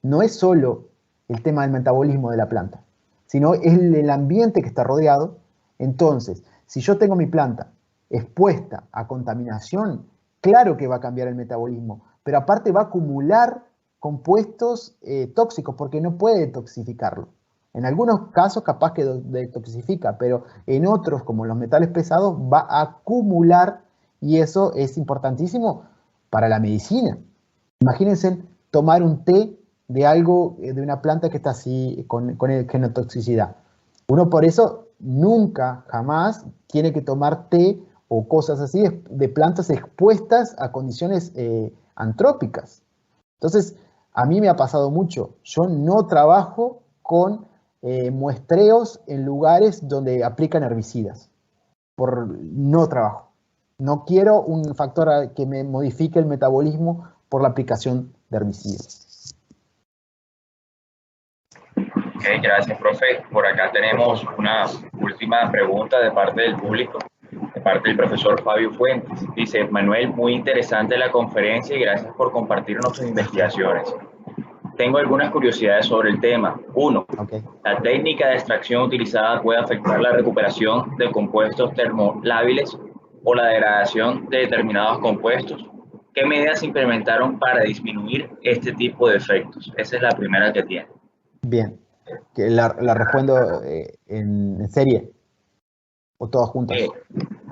No es solo el tema del metabolismo de la planta, sino es el ambiente que está rodeado. Entonces, si yo tengo mi planta expuesta a contaminación, claro que va a cambiar el metabolismo, pero aparte va a acumular compuestos tóxicos porque no puede toxificarlo. En algunos casos capaz que detoxifica, pero en otros, como los metales pesados, va a acumular y eso es importantísimo para la medicina. Imagínense tomar un té de algo, de una planta que está así con genotoxicidad. Uno por eso nunca, jamás tiene que tomar té o cosas así de plantas expuestas a condiciones antrópicas. Entonces, a mí me ha pasado mucho. Yo no trabajo con muestreos en lugares donde aplican herbicidas. No trabajo. No quiero un factor que me modifique el metabolismo por la aplicación de herbicidas. Ok, gracias, profe. Por acá tenemos una última pregunta de parte del público, de parte del profesor Fabio Fuentes. Dice, Manuel, muy interesante la conferencia y gracias por compartirnos sus investigaciones. Tengo algunas curiosidades sobre el tema. 1. ¿La técnica de extracción utilizada puede afectar la recuperación de compuestos termolábiles o la degradación de determinados compuestos? ¿Qué medidas se implementaron para disminuir este tipo de efectos? Esa es la primera que tiene. Bien. ¿La respondo en serie? ¿O todas juntas?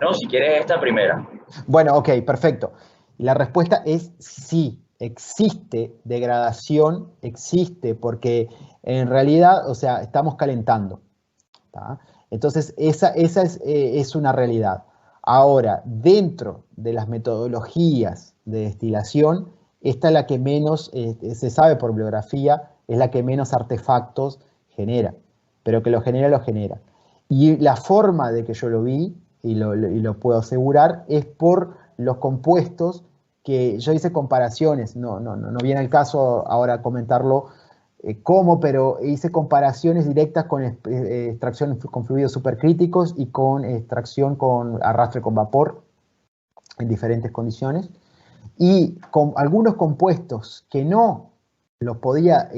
No, si quieres esta primera. Bueno, ok, perfecto. La respuesta es sí. Existe degradación, existe, porque en realidad, o sea, estamos calentando. ¿tá? Entonces, esa es una realidad. Ahora, dentro de las metodologías de destilación, esta es la que menos, se sabe por bibliografía, es la que menos artefactos genera, pero que lo genera. Y la forma de que yo lo vi, y lo puedo asegurar, es por los compuestos que yo hice comparaciones, no viene el caso ahora comentarlo cómo, pero hice comparaciones directas con extracción con fluidos supercríticos y con extracción con arrastre con vapor en diferentes condiciones. Y con algunos compuestos que no los podía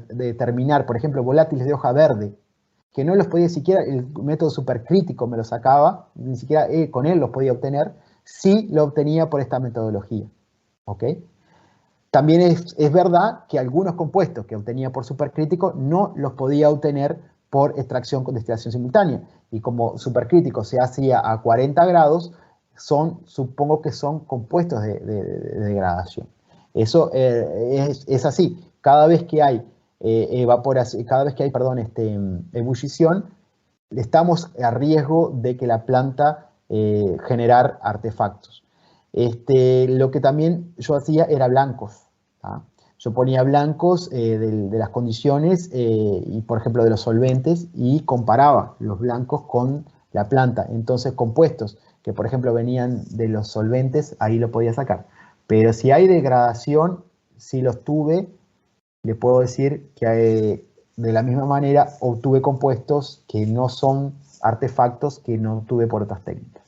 determinar, por ejemplo, volátiles de hoja verde, que no los podía siquiera, el método supercrítico me lo sacaba, ni siquiera con él los podía obtener, sí lo obtenía por esta metodología. ¿Ok? También es verdad que algunos compuestos que obtenía por supercrítico no los podía obtener por extracción con destilación simultánea. Y como supercrítico se hacía a 40 grados, supongo que son compuestos de degradación. Eso es así. Cada vez que hay evaporación, ebullición, estamos a riesgo de que la planta generar artefactos. Lo que también yo hacía era blancos. ¿tá? Yo ponía blancos de las condiciones y, por ejemplo, de los solventes y comparaba los blancos con la planta. Entonces, compuestos que, por ejemplo, venían de los solventes, ahí lo podía sacar. Pero si hay degradación, si los tuve, le puedo decir que de la misma manera obtuve compuestos que no son artefactos que no tuve por otras técnicas.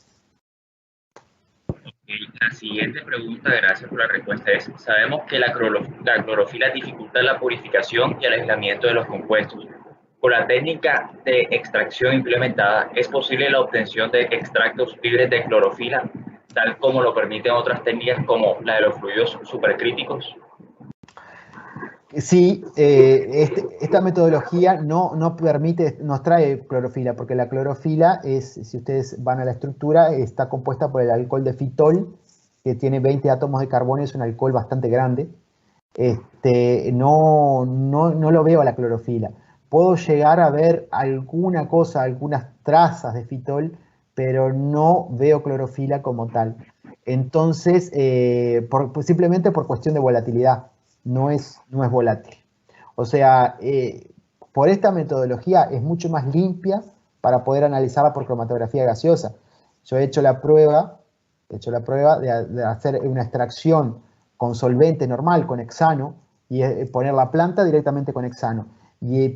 La siguiente pregunta, gracias por la respuesta, es, sabemos que la clorofila dificulta la purificación y el aislamiento de los compuestos. Con la técnica de extracción implementada, ¿es posible la obtención de extractos libres de clorofila, tal como lo permiten otras técnicas como la de los fluidos supercríticos? Sí, esta metodología no trae clorofila, porque la clorofila si ustedes van a la estructura, está compuesta por el alcohol de fitol, que tiene 20 átomos de carbono, es un alcohol bastante grande. No lo veo a la clorofila. Puedo llegar a ver alguna cosa, algunas trazas de fitol, pero no veo clorofila como tal. Entonces, simplemente por cuestión de volatilidad. No es volátil. O sea, por esta metodología es mucho más limpia para poder analizarla por cromatografía gaseosa. Yo he hecho la prueba de hacer una extracción con solvente normal, con hexano, y poner la planta directamente con hexano, y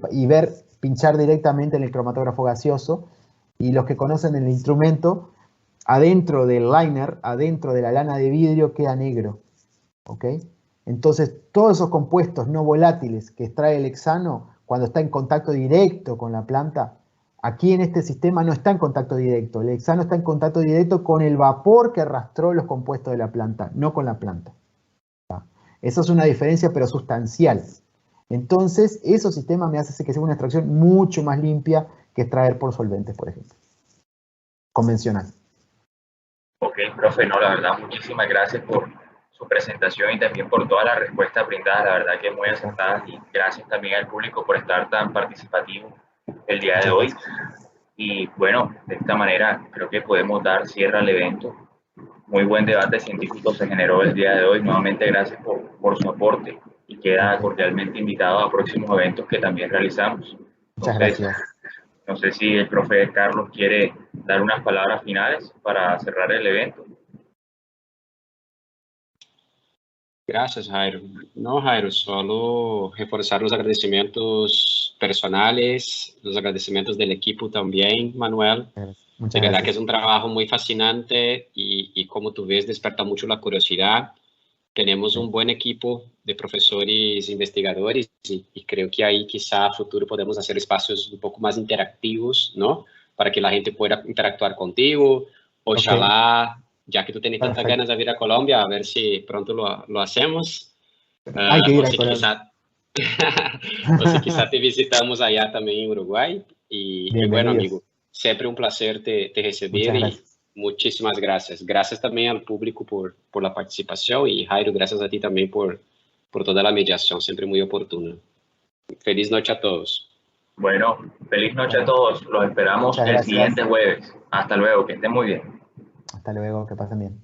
pinchar directamente en el cromatógrafo gaseoso, y los que conocen el instrumento, adentro del liner, adentro de la lana de vidrio, queda negro. ¿Ok? Entonces, todos esos compuestos no volátiles que extrae el hexano, cuando está en contacto directo con la planta, aquí en este sistema no está en contacto directo. El hexano está en contacto directo con el vapor que arrastró los compuestos de la planta, no con la planta. ¿tá? Eso es una diferencia, pero sustancial. Entonces, esos sistemas me hacen que sea una extracción mucho más limpia que extraer por solventes, por ejemplo, convencional. Ok, profe, no, la verdad, muchísimas gracias por su presentación y también por todas las respuestas brindadas, la verdad que muy acertadas, y gracias también al público por estar tan participativo el día de Muchas hoy. gracias. Y bueno, de esta manera creo que podemos dar cierre al evento. Muy buen debate científico se generó el día de hoy. Nuevamente gracias por su aporte y queda Ok, cordialmente invitado a próximos eventos que también realizamos. muchas Entonces, gracias. no sé si el profe Carlos quiere dar unas palabras finales para cerrar el evento. Gracias, Jairo. No, Jairo, solo reforzar los agradecimientos personales, los agradecimientos del equipo también, Manuel. Muchas De verdad que es gracias. un trabajo muy fascinante y como tú ves, desperta mucho la curiosidad. Tenemos un buen equipo de profesores investigadores y creo que ahí quizá a futuro podemos hacer espacios un poco más interactivos, ¿no? Para que la gente pueda interactuar contigo. Ok, Ojalá, ya que tú tienes tantas perfecto. ganas de ir a Colombia, a ver si pronto lo hacemos. Hay que ir O a si Colombia. quizá, o si quizá te visitamos allá también en Uruguay. Y bueno, Bienvenidos. amigo, siempre un placer te recibir Muchas y gracias. muchísimas gracias. Gracias también al público por la participación y Jairo, gracias a ti también por toda la mediación, siempre muy oportuna. Feliz noche a todos. Bueno, feliz noche a Bueno, todos. Los esperamos muchas el gracias. siguiente jueves. Hasta luego, que estén muy bien. Hasta luego, que pasen bien.